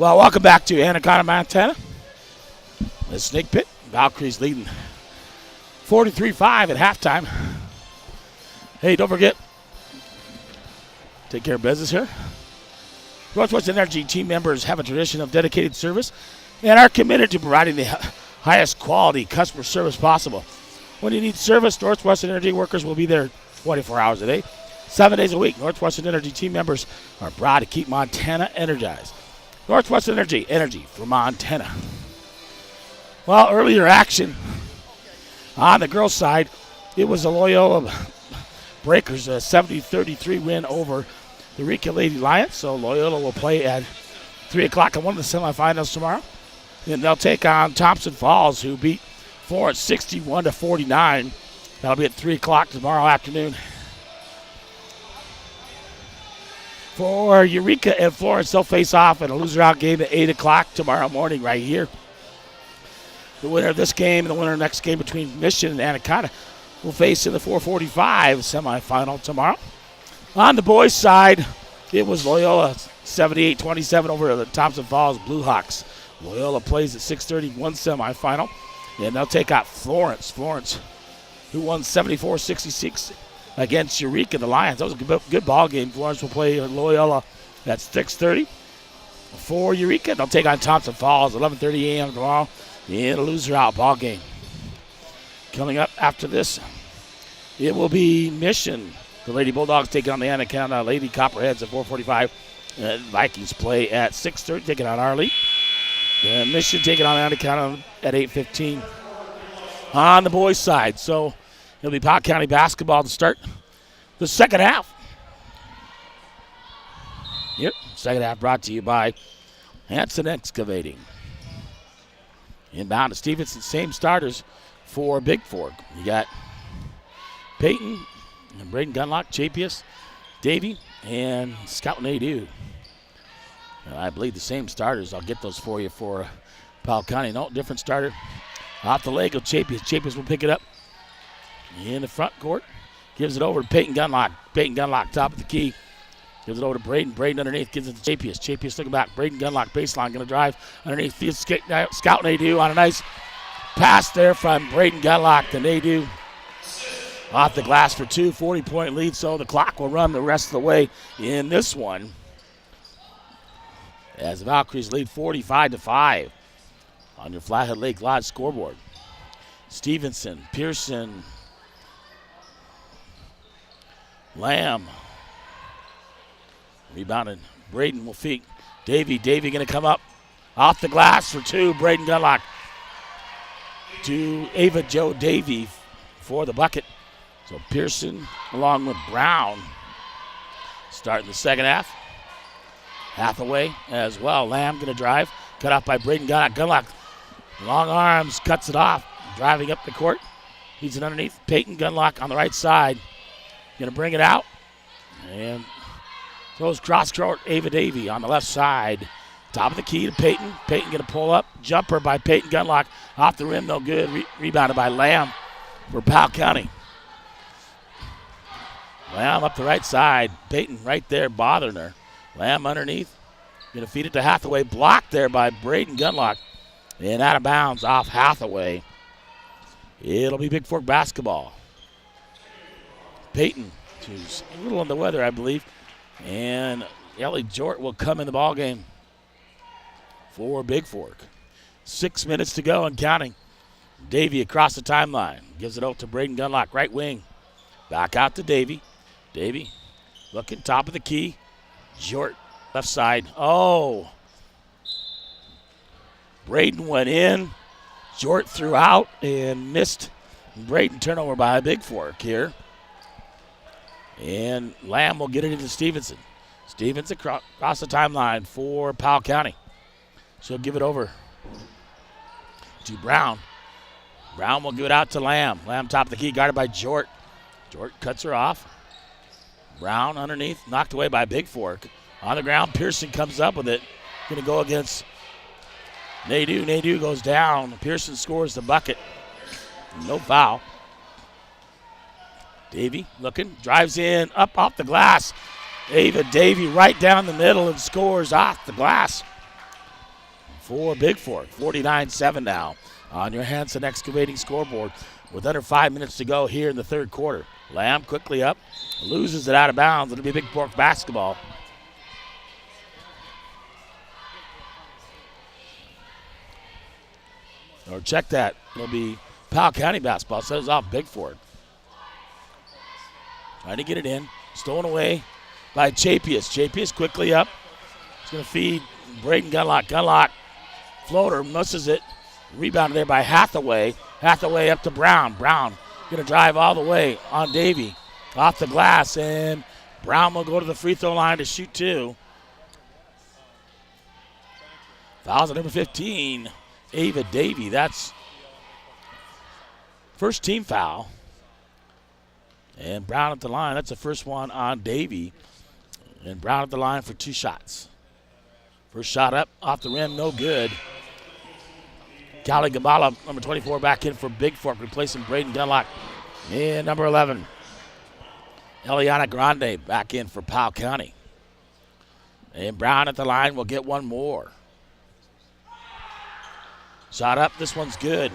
Well, welcome back to Anaconda, Montana. The Snake Pit. Valkyries leading 43-5 at halftime. Hey, don't forget, take care of business here. Northwest Energy team members have a tradition of dedicated service and are committed to providing the highest quality customer service possible. When you need service, Northwestern Energy workers will be there 24 hours a day, 7 days a week. Northwestern Energy team members are proud to keep Montana energized. Northwestern Energy, energy for Montana. Well, earlier action on the girls' side, it was the Loyola Breakers, a 70-33 win over the Eureka Lady Lions. So Loyola will play at 3 o'clock in one of the semifinals tomorrow. And they'll take on Thompson Falls, who beat Florence 61-49. That'll be at 3 o'clock tomorrow afternoon. For Eureka and Florence, they'll face off in a loser-out game at 8 o'clock tomorrow morning right here. The winner of this game and the winner of the next game between Mission and Anaconda will face in the 445 semifinal tomorrow. On the boys' side, it was Loyola 78-27 over the Thompson Falls Blue Hawks. Loyola plays at 6:30, one semifinal, and they'll take out Florence. Florence, who won 74-66 against Eureka, the Lions. That was a good ball game. Florence will play Loyola at 6:30. For Eureka, they'll take on Thompson Falls 11:30 a.m. tomorrow in a loser-out ball game. Coming up after this, it will be Mission. The Lady Bulldogs taking on the Anaconda Lady Copperheads at 4:45. Vikings play at 6:30, taking on Arley. The Mission taking on Anaconda at 8:15 on the boys' side. So it'll be Powell County basketball to start the second half. Yep, second half brought to you by Hanson Excavating. Inbound to Stevenson, same starters for Bigfork. You got Peyton and Braden Gunlock, Chapius, Davey, and Scout Nadeau. I believe the same starters. I'll get those for you for Powell County. No, different starter. Off the leg of Chapius. Chapius will pick it up in the front court. Gives it over to Peyton Gunlock. Peyton Gunlock, top of the key. Gives it over to Braden. Braden underneath. Gives it to Chapius. Chapius looking back. Braden Gunlock baseline. Going to drive underneath. Scout Nadeau on a nice pass there from Braden Gunlock to Nadeau. Off the glass for two. 40-point lead. So the clock will run the rest of the way in this one, as the Valkyries lead 45-5 on your Flathead Lake Lodge scoreboard. Stevenson, Pearson, Lamb. Rebounded. Braden will feed. Davey going to come up off the glass for two. Braden Gunlock to Ava Jo Davey for the bucket. So Pearson along with Brown starting the second half. Hathaway as well. Lamb going to drive. Cut off by Braden Gunlock. Gunlock, long arms, cuts it off. Driving up the court. He's it underneath. Peyton Gunlock on the right side. Going to bring it out. And throws cross court. Ava Davey on the left side. Top of the key to Peyton. Peyton going to pull up. Jumper by Peyton Gunlock. Off the rim, no good. Rebounded by Lamb for Powell County. Lamb up the right side. Peyton right there bothering her. Lamb underneath. Going to feed it to Hathaway. Blocked there by Braden Gunlock. And out of bounds off Hathaway. It'll be Bigfork basketball. Peyton, who's a little under the weather, I believe. And Ellie Jort will come in the ball game for Bigfork. 6 minutes to go and counting. Davey across the timeline. Gives it out to Braden Gunlock, right wing. Back out to Davey. Davey looking top of the key. Jort, left side. Oh. Braden went in. Jort threw out and missed. Braden turnover by Bigfork here. And Lamb will get it into Stevenson. Stevenson across the timeline for Powell County. She'll give it over to Brown. Brown will give it out to Lamb. Lamb top of the key, guarded by Jort. Jort cuts her off. Brown underneath, knocked away by Bigfork. On the ground, Pearson comes up with it. Going to go against Nadeau. Nadeau goes down. Pearson scores the bucket. No foul. Davey looking, drives in, up off the glass. Ava Davey right down the middle and scores off the glass. for Bigfork. 49-7 now on your Hanson Excavating scoreboard with under 5 minutes to go here in the third quarter. Lamb quickly up, loses it out of bounds. It'll be Bigfork basketball. Or check that. It'll be Powell County basketball. Set us off Bigfork. Trying to get it in. Stolen away by Chapius. Chapius quickly up. He's going to feed Braden Gunlock. Gunlock floater misses it. Rebounded there by Hathaway. Hathaway up to Brown. Brown going to drive all the way on Davy. Off the glass, and Brown will go to the free throw line to shoot two. Fouls at number 15, Ava Davy. That's first team foul. And Brown at the line. That's the first one on Davy. And Brown at the line for two shots. First shot up, off the rim, no good. Callie Gambala, number 24, back in for Bigfork, replacing Braden Gunlock. And number 11, Eliana Grande, back in for Powell County. And Brown at the line will get one more. Shot up, this one's good.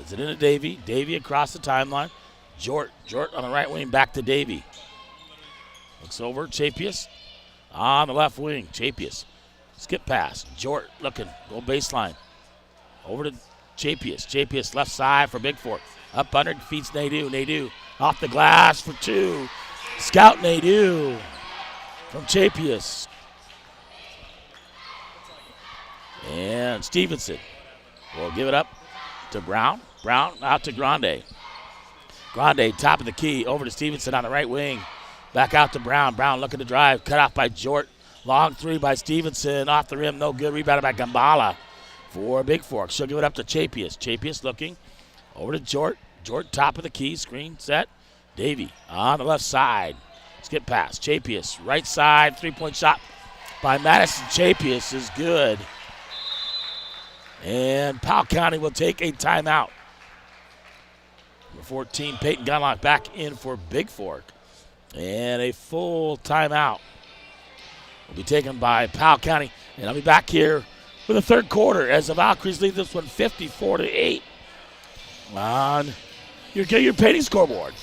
Is it into Davy? Davy across the timeline. Jort on the right wing, back to Davy. Looks over, Chapius on the left wing. Chapius, skip pass. Jort looking, go baseline. Over to Chapius. Chapius left side for Bigfork. Up under, feeds Nadeau. Nadeau off the glass for two. Scout Nadeau from Chapius. And Stevenson will give it up to Brown. Brown out to Grande. Grande, top of the key, over to Stevenson on the right wing. Back out to Brown. Brown looking to drive. Cut off by Jort. Long three by Stevenson. Off the rim, no good. Rebounded by Gambala for Bigfork. She'll give it up to Chapius. Chapius looking over to Jort. Jort, top of the key. Screen set. Davy on the left side. Skip pass. Chapius, right side. Three-point shot by Madison Chapius is good. And Powell County will take a timeout. Number 14, Peyton Gunlock back in for Bigfork. And a full timeout will be taken by Powell County. And I'll be back here for the third quarter as the Valkyries lead this one 54-8 on your Peyton scoreboard.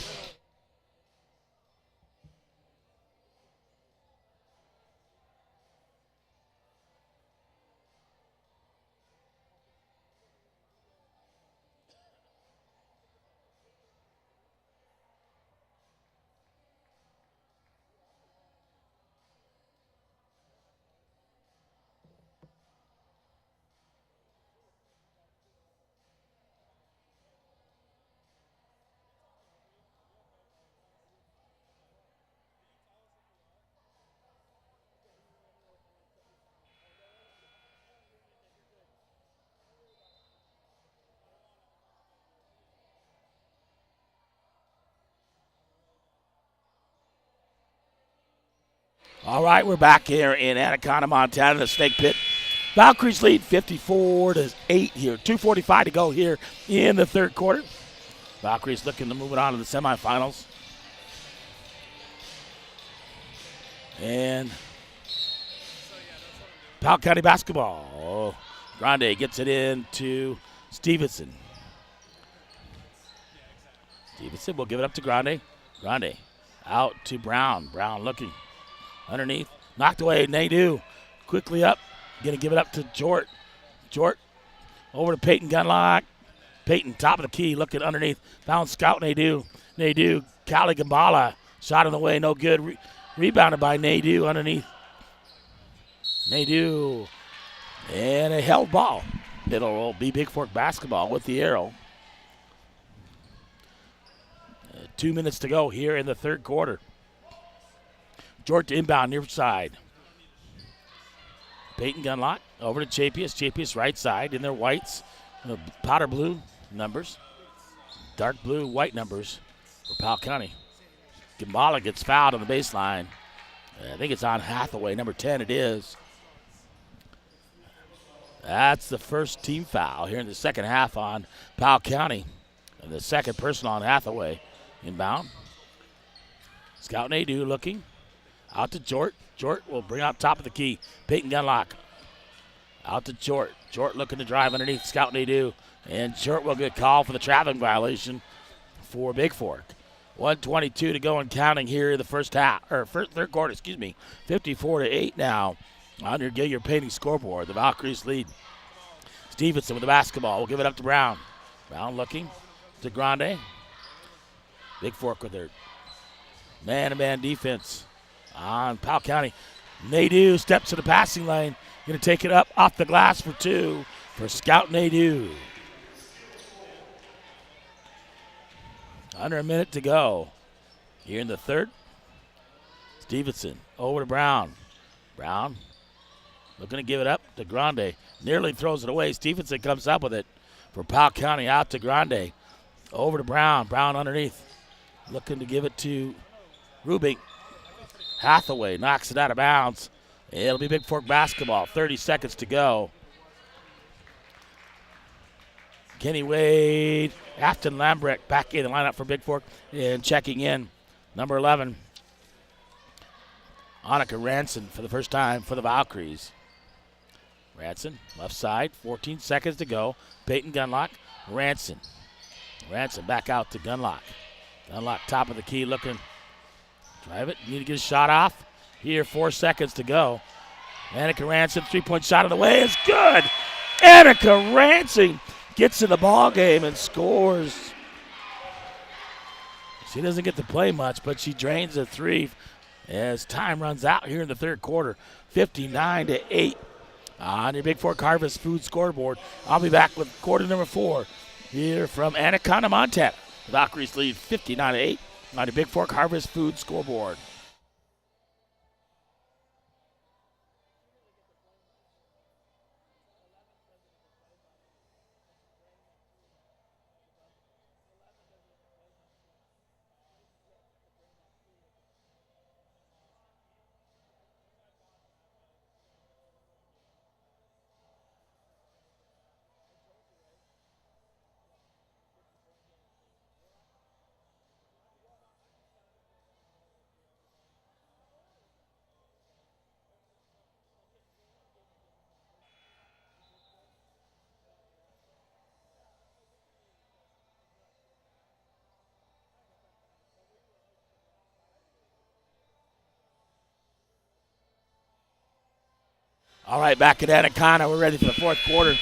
All right, we're back here in Anaconda, Montana, the Snake Pit. Valkyries lead 54-8 here. 2:45 to go here in the third quarter. Valkyries looking to move it on to the semifinals. And Powell County basketball. Oh, Grande gets it in to Stevenson. Stevenson will give it up to Grande. Grande out to Brown. Brown looking. Underneath, knocked away, Nadeau. Quickly up, going to give it up to Jort. Jort over to Peyton Gunlock. Peyton, top of the key, looking underneath. Found Scout Nadeau. Nadeau, Callie Gambala. Shot in the way, no good. Rebounded by Nadeau underneath. Nadeau. And a held ball. It'll be Bigfork basketball with the arrow. 2 minutes to go here in the third quarter. Jort to inbound near side. Peyton Gunlock over to Chapius. Chapius right side in their whites. Powder blue numbers. Dark blue, white numbers for Powell County. Gambala gets fouled on the baseline. I think it's on Hathaway, number 10 it is. That's the first team foul here in the second half on Powell County. And the second person on Hathaway. Inbound. Scout Nadeau looking. Out to Jort. Jort will bring out top of the key. Peyton Gunlock. Out to Jort. Jort looking to drive underneath Scout Nadeau. And Jort will get called for the traffic violation for Bigfork. 1:22 to go and counting here in the third quarter, 54-8 now on your Gilliard Painting scoreboard. The Valkyries lead. Stevenson with the basketball. We'll give it up to Brown. Brown looking to Grande. Bigfork with their man-to-man defense on Powell County. Nadeau steps to the passing lane. Going to take it up off the glass for two for Scout Nadeau. Under a minute to go here in the third. Stevenson over to Brown. Brown looking to give it up to Grande. Nearly throws it away. Stevenson comes up with it for Powell County. Out to Grande. Over to Brown. Brown underneath. Looking to give it to Rubik. Hathaway knocks it out of bounds. It'll be Bigfork basketball. 30 seconds to go. Kenny Wade, Afton Lambrecht back in the lineup for Bigfork and checking in. Number 11, Annika Ranson for the first time for the Valkyries. Ranson, left side, 14 seconds to go. Peyton Gunlock, Ranson. Ranson back out to Gunlock. Gunlock top of the key looking. Drive it, need to get a shot off. Here, 4 seconds to go. Annika Ranson, three-point shot of the way is good. Annika Ranson gets in the ball game and scores. She doesn't get to play much, but she drains a three as time runs out here in the third quarter. 59-8 on your Bigfork Harvest Food scoreboard. I'll be back with quarter number 4 here from Anaconda, Montana. The Valkyries lead 59-8 on your Bigfork Harvest Food scoreboard. All right, back at Anaconda. We're ready for the fourth quarter.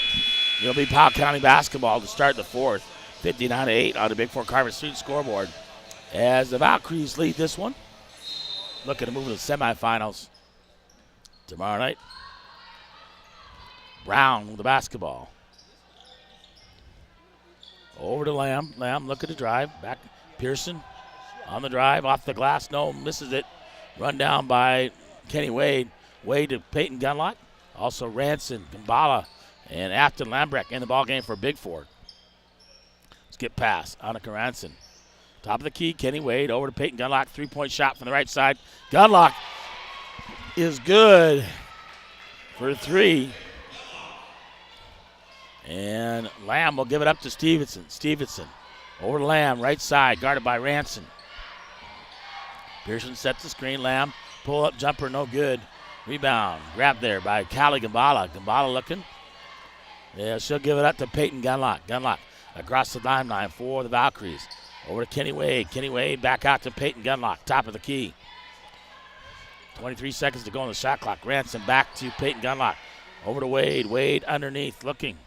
It'll be Powell County basketball to start the fourth. 59-8 on the Bigfork Harvest Food scoreboard. As the Valkyries lead this one. Looking to move to the semifinals tomorrow night. Brown with the basketball. Over to Lamb. Lamb looking to drive. Back Pearson on the drive. Off the glass. No, misses it. Run down by Kenny Wade. Wade to Peyton Gunlock. Also Ranson, Gambala, and Afton Lambrecht in the ballgame for Bigfork. Skip pass. Annika Ranson. Top of the key. Kenny Wade over to Peyton Gunlock. Three-point shot from the right side. Gunlock is good for three. And Lamb will give it up to Stevenson. Stevenson over to Lamb. Right side. Guarded by Ranson. Pearson sets the screen. Lamb. Pull-up jumper. No good. Rebound, grabbed there by Callie Gambala. Gambala looking. Yeah, she'll give it up to Peyton Gunlock. Gunlock across the line for the Valkyries. Over to Kenny Wade. Kenny Wade back out to Peyton Gunlock, top of the key. 23 seconds to go on the shot clock. Ranson back to Peyton Gunlock. Over to Wade. Wade underneath looking.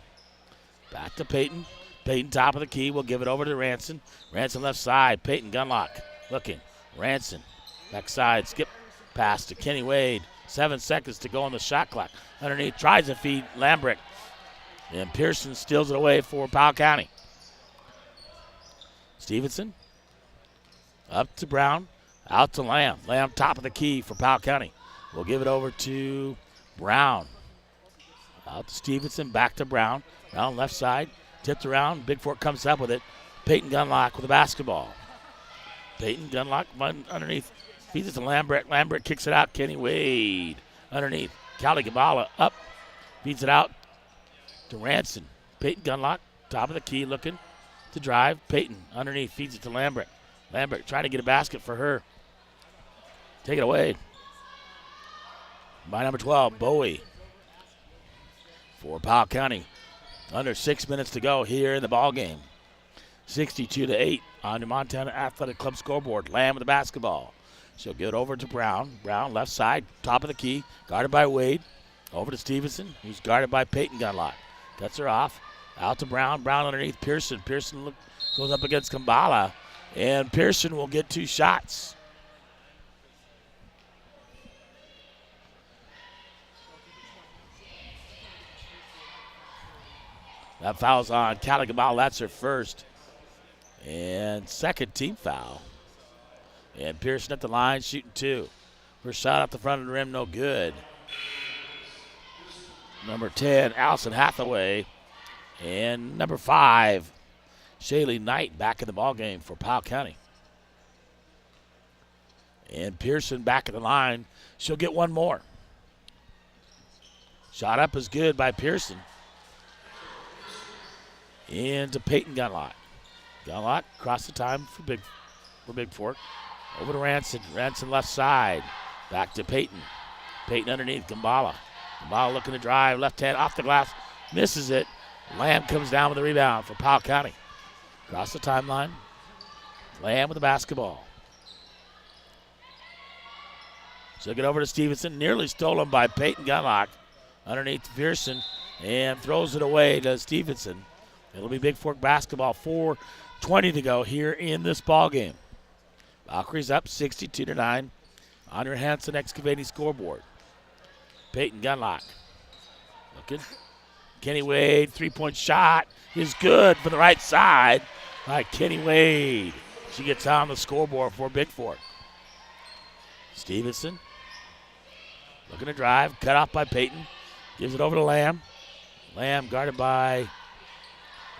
Back to Peyton. Peyton top of the key. We'll give it over to Ranson. Ranson left side. Peyton Gunlock looking. Ranson back side. Skip pass to Kenny Wade. 7 seconds to go on the shot clock. Underneath, tries to feed Lambrecht. And Pearson steals it away for Powell County. Stevenson up to Brown, out to Lamb. Lamb top of the key for Powell County. We'll give it over to Brown. Out to Stevenson, back to Brown. Brown left side, tipped around. Bigfork comes up with it. Peyton Gunlock with the basketball. Peyton Gunlock underneath. Feeds it to Lambrecht. Lambrecht kicks it out. Kenny Wade underneath. Callie Gambala up. Feeds it out to Ranson. Peyton Gunlock, top of the key, looking to drive. Peyton underneath. Feeds it to Lambrecht. Lambrecht trying to get a basket for her. Take it away. by number 12, Bowie. For Powell County. Under 6 minutes to go here in the ball game. 62-8 on the Montana Athletic Club scoreboard. Lamb with the basketball. She'll get over to Brown. Brown left side, top of the key, guarded by Wade. Over to Stevenson, who's guarded by Peyton Gunlock. Cuts her off. Out to Brown. Brown underneath Pearson. Pearson goes up against Kambala. And Pearson will get 2 shots. That foul's on Callie Kambala. That's her first. And second team foul. And Pearson at the line shooting 2. First shot off the front of the rim, no good. Number 10, Allison Hathaway. And number 5, Shaylee Knight back in the ballgame for Powell County. And Pearson back at the line. She'll get 1 more. Shot up is good by Pearson. Into Peyton Gunlock. Gunlock across the time for Bigfork. Over to Ranson. Ranson left side. Back to Peyton. Peyton underneath Kambala. Kambala looking to drive. Left hand off the glass. Misses it. Lamb comes down with the rebound for Powell County. Across the timeline. Lamb with the basketball. She'll get over to Stevenson. Nearly stolen by Peyton Gunlock. Underneath Pearson. And throws it away to Stevenson. It'll be Bigfork basketball. 4:20 to go here in this ball game. Valkyries up 62-9 on your Hanson Excavating scoreboard. Peyton Gunlock looking. Kenny Wade, 3-point shot is good for the right side by Kenny Wade. She gets on the scoreboard for Bigfork. Stevenson looking to drive, cut off by Peyton. Gives it over to Lamb. Lamb guarded by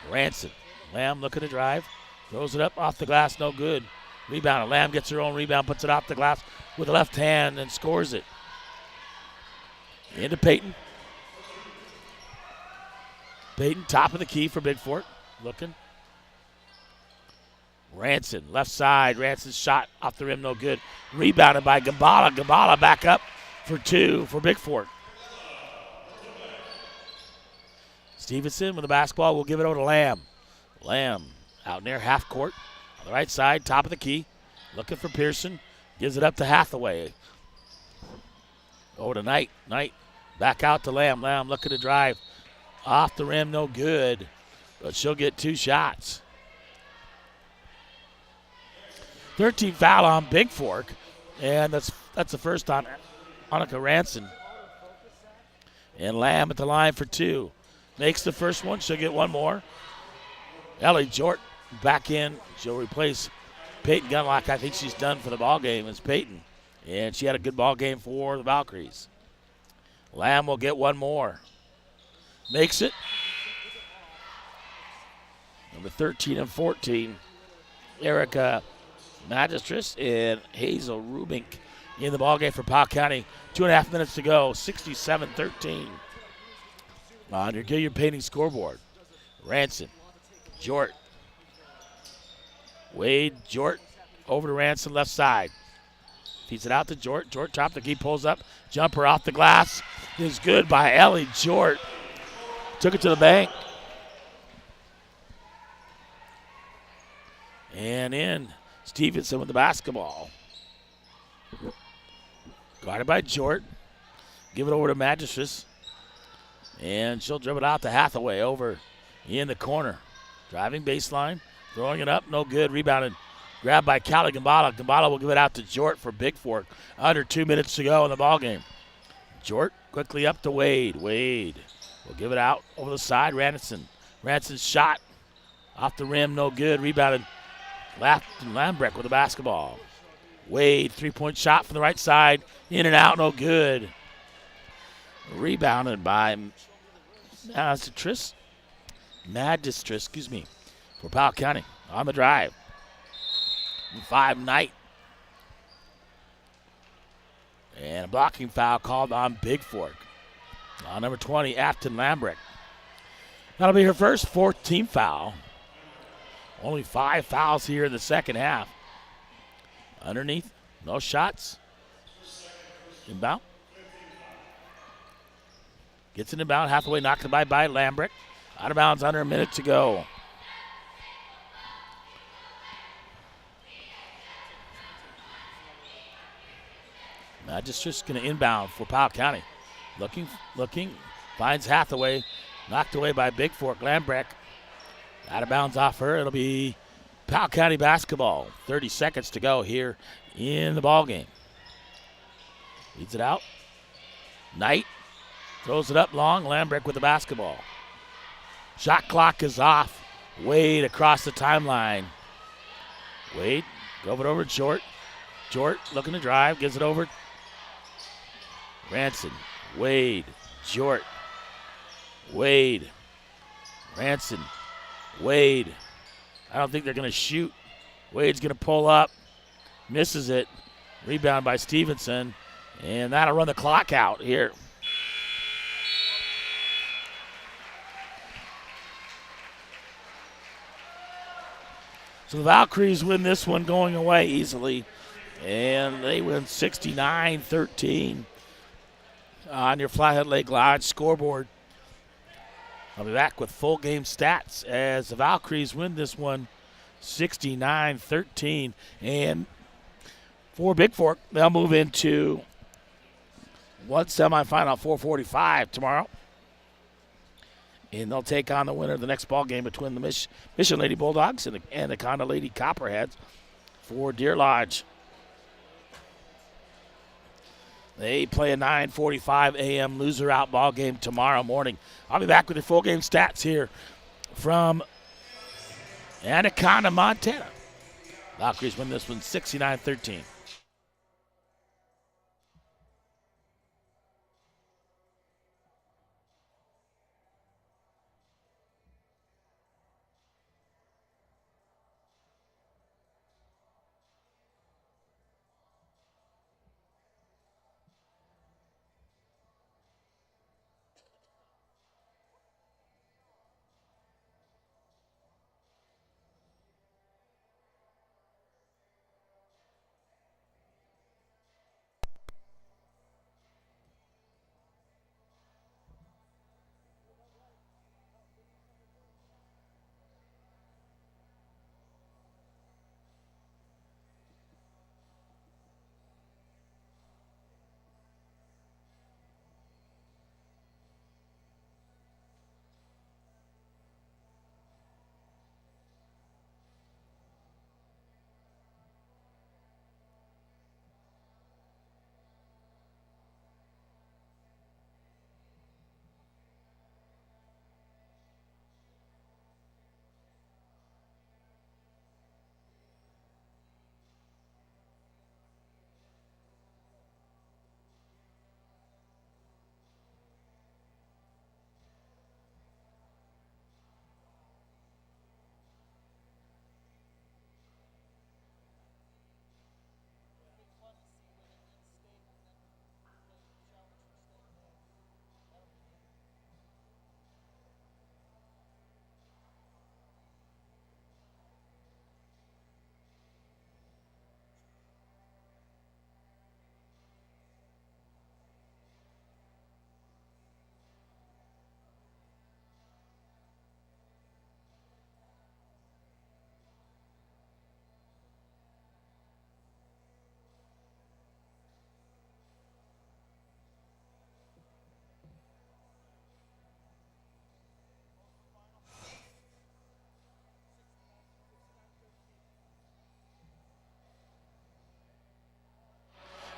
Ranson. Lamb looking to drive. Throws it up off the glass, no good. Rebound. Lamb gets her own rebound, puts it off the glass with the left hand and scores it. Into Peyton. Peyton, top of the key for Bigfork. Looking. Ranson, left side. Ranson's shot off the rim, no good. Rebounded by Gambala. Gambala back up for 2 for Bigfork. Stevenson with the basketball will give it over to Lamb. Lamb out near half court. On the right side, top of the key. Looking for Pearson. Gives it up to Hathaway. Over to Knight. Knight back out to Lamb. Lamb looking to drive. Off the rim, no good. But she'll get 2 shots. 13 foul on Bigfork. And that's the first on Annika Ranson. And Lamb at the line for 2. Makes the first one. She'll get 1 more. Ellie Jort back in. She'll replace Peyton Gunlock. I think she's done for the ball game as Peyton. And she had a good ball game for the Valkyries. Lamb will get 1 more. Makes it. Number 13 and 14, Erica Magistris and Hazel Rubink in the ballgame for Powell County. 2.5 minutes to go, 67-13. On your Gilliard Painting scoreboard. Ranson, Jort. Wade, Jort, over to Ranson, left side. Feeds it out to Jort. Jort top the key, pulls up. Jumper off the glass is good by Ellie Jort. Took it to the bank. And in Stevenson with the basketball. Guarded by Jort. Give it over to Magistris. And she'll dribble it out to Hathaway over in the corner. Driving baseline. Throwing it up. No good. Rebounded. Grabbed by Callie Gambala. Gambala will give it out to Jort for Bigfork. Under 2 minutes to go in the ballgame. Jort quickly up to Wade. Wade will give it out over the side. Ranson's shot off the rim. No good. Rebounded. Lambrecht with the basketball. Wade, 3-point shot from the right side. In and out. No good. Rebounded by Magistris, for Powell County on the drive. 5 Knight. And a blocking foul called on Bigfork. On number 20, Afton Lambrecht. That'll be her first 4th team foul. Only 5 fouls here in the second half. Underneath, no shots. Inbound. Gets it inbound, halfway, knocked by Lambrick. Out of bounds, under a minute to go. Just going to inbound for Powell County. Looking, finds Hathaway, knocked away by Bigfork. Lambrick out of bounds off her. It'll be Powell County basketball. 30 seconds to go here in the ball game. Leads it out. Knight throws it up long. Lambrick with the basketball. Shot clock is off. Wade across the timeline. Wade, drove it over to Jort. Jort looking to drive, gives it over. Ranson, Wade, Jort, Wade, Ranson, Wade. I don't think they're going to shoot. Wade's going to pull up, misses it. Rebound by Stevenson, and that'll run the clock out here. So the Valkyries win this one going away easily, and they win 69-13 on your Flathead Lake Lodge scoreboard. I'll be back with full game stats as the Valkyries win this one 69-13. And for Bigfork, they'll move into one semifinal, 4:45 tomorrow. And they'll take on the winner of the next ball game between the Mission Lady Bulldogs and the Conda Lady Copperheads for Deer Lodge. They play a 9:45 a.m. loser out ball game tomorrow morning. I'll be back with your full game stats here from Anaconda, Montana. Valkyries win this one 69-13.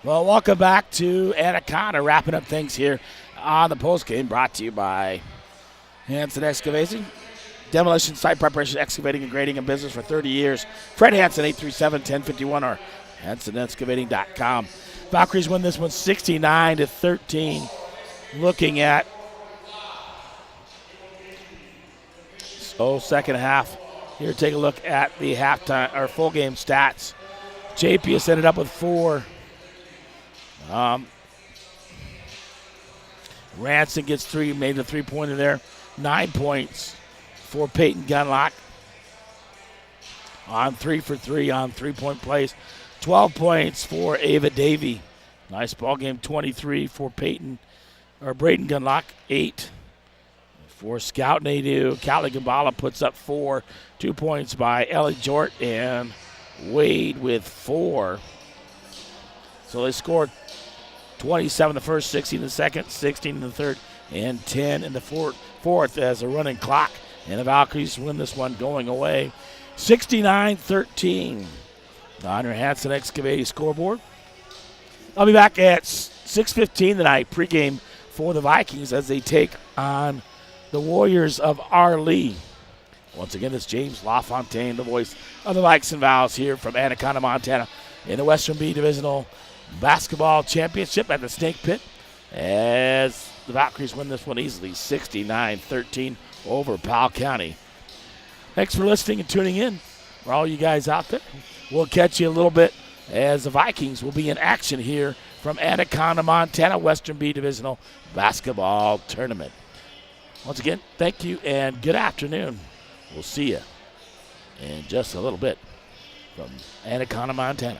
Well, welcome back to Anaconda, wrapping up things here on the postgame, brought to you by Hanson Excavation. Demolition, site preparation, excavating, and grading in business for 30 years. Fred Hanson, 837-1051, or HansonExcavating.com. Valkyries win this one 69-13. Looking at second half. Here, take a look at the halftime or full game stats. JPS ended up with 4. Ranson gets 3, made a 3-pointer there. 9 points for Peyton Gunlock on 3 for 3 on 3-point plays. 12 points for Ava Davey. Nice ball game. 23 for Peyton Braden Gunlock, 8. For Scout Nadeau, Callie Gambala puts up 4. 2 points by Ellie Jort and Wade with 4. So they scored 27 the first, 16 the second, 16 in the third, and 10 in the fourth as a running clock. And the Valkyries win this one going away 69-13 on your Hanson Excavating scoreboard. I'll be back at 6:15 tonight, pregame for the Vikings as they take on the Warriors of Arlee. Once again, it's James LaFontaine, the voice of the Vikes and Vows here from Anaconda, Montana, in the Western B Divisional Basketball Championship at the Snake Pit as the Valkyries win this one easily, 69-13 over Powell County. Thanks for listening and tuning in. For all you guys out there, we'll catch you a little bit as the Vikings will be in action here from Anaconda, Montana, Western B Divisional Basketball Tournament. Once again, thank you and good afternoon. We'll see you in just a little bit from Anaconda, Montana.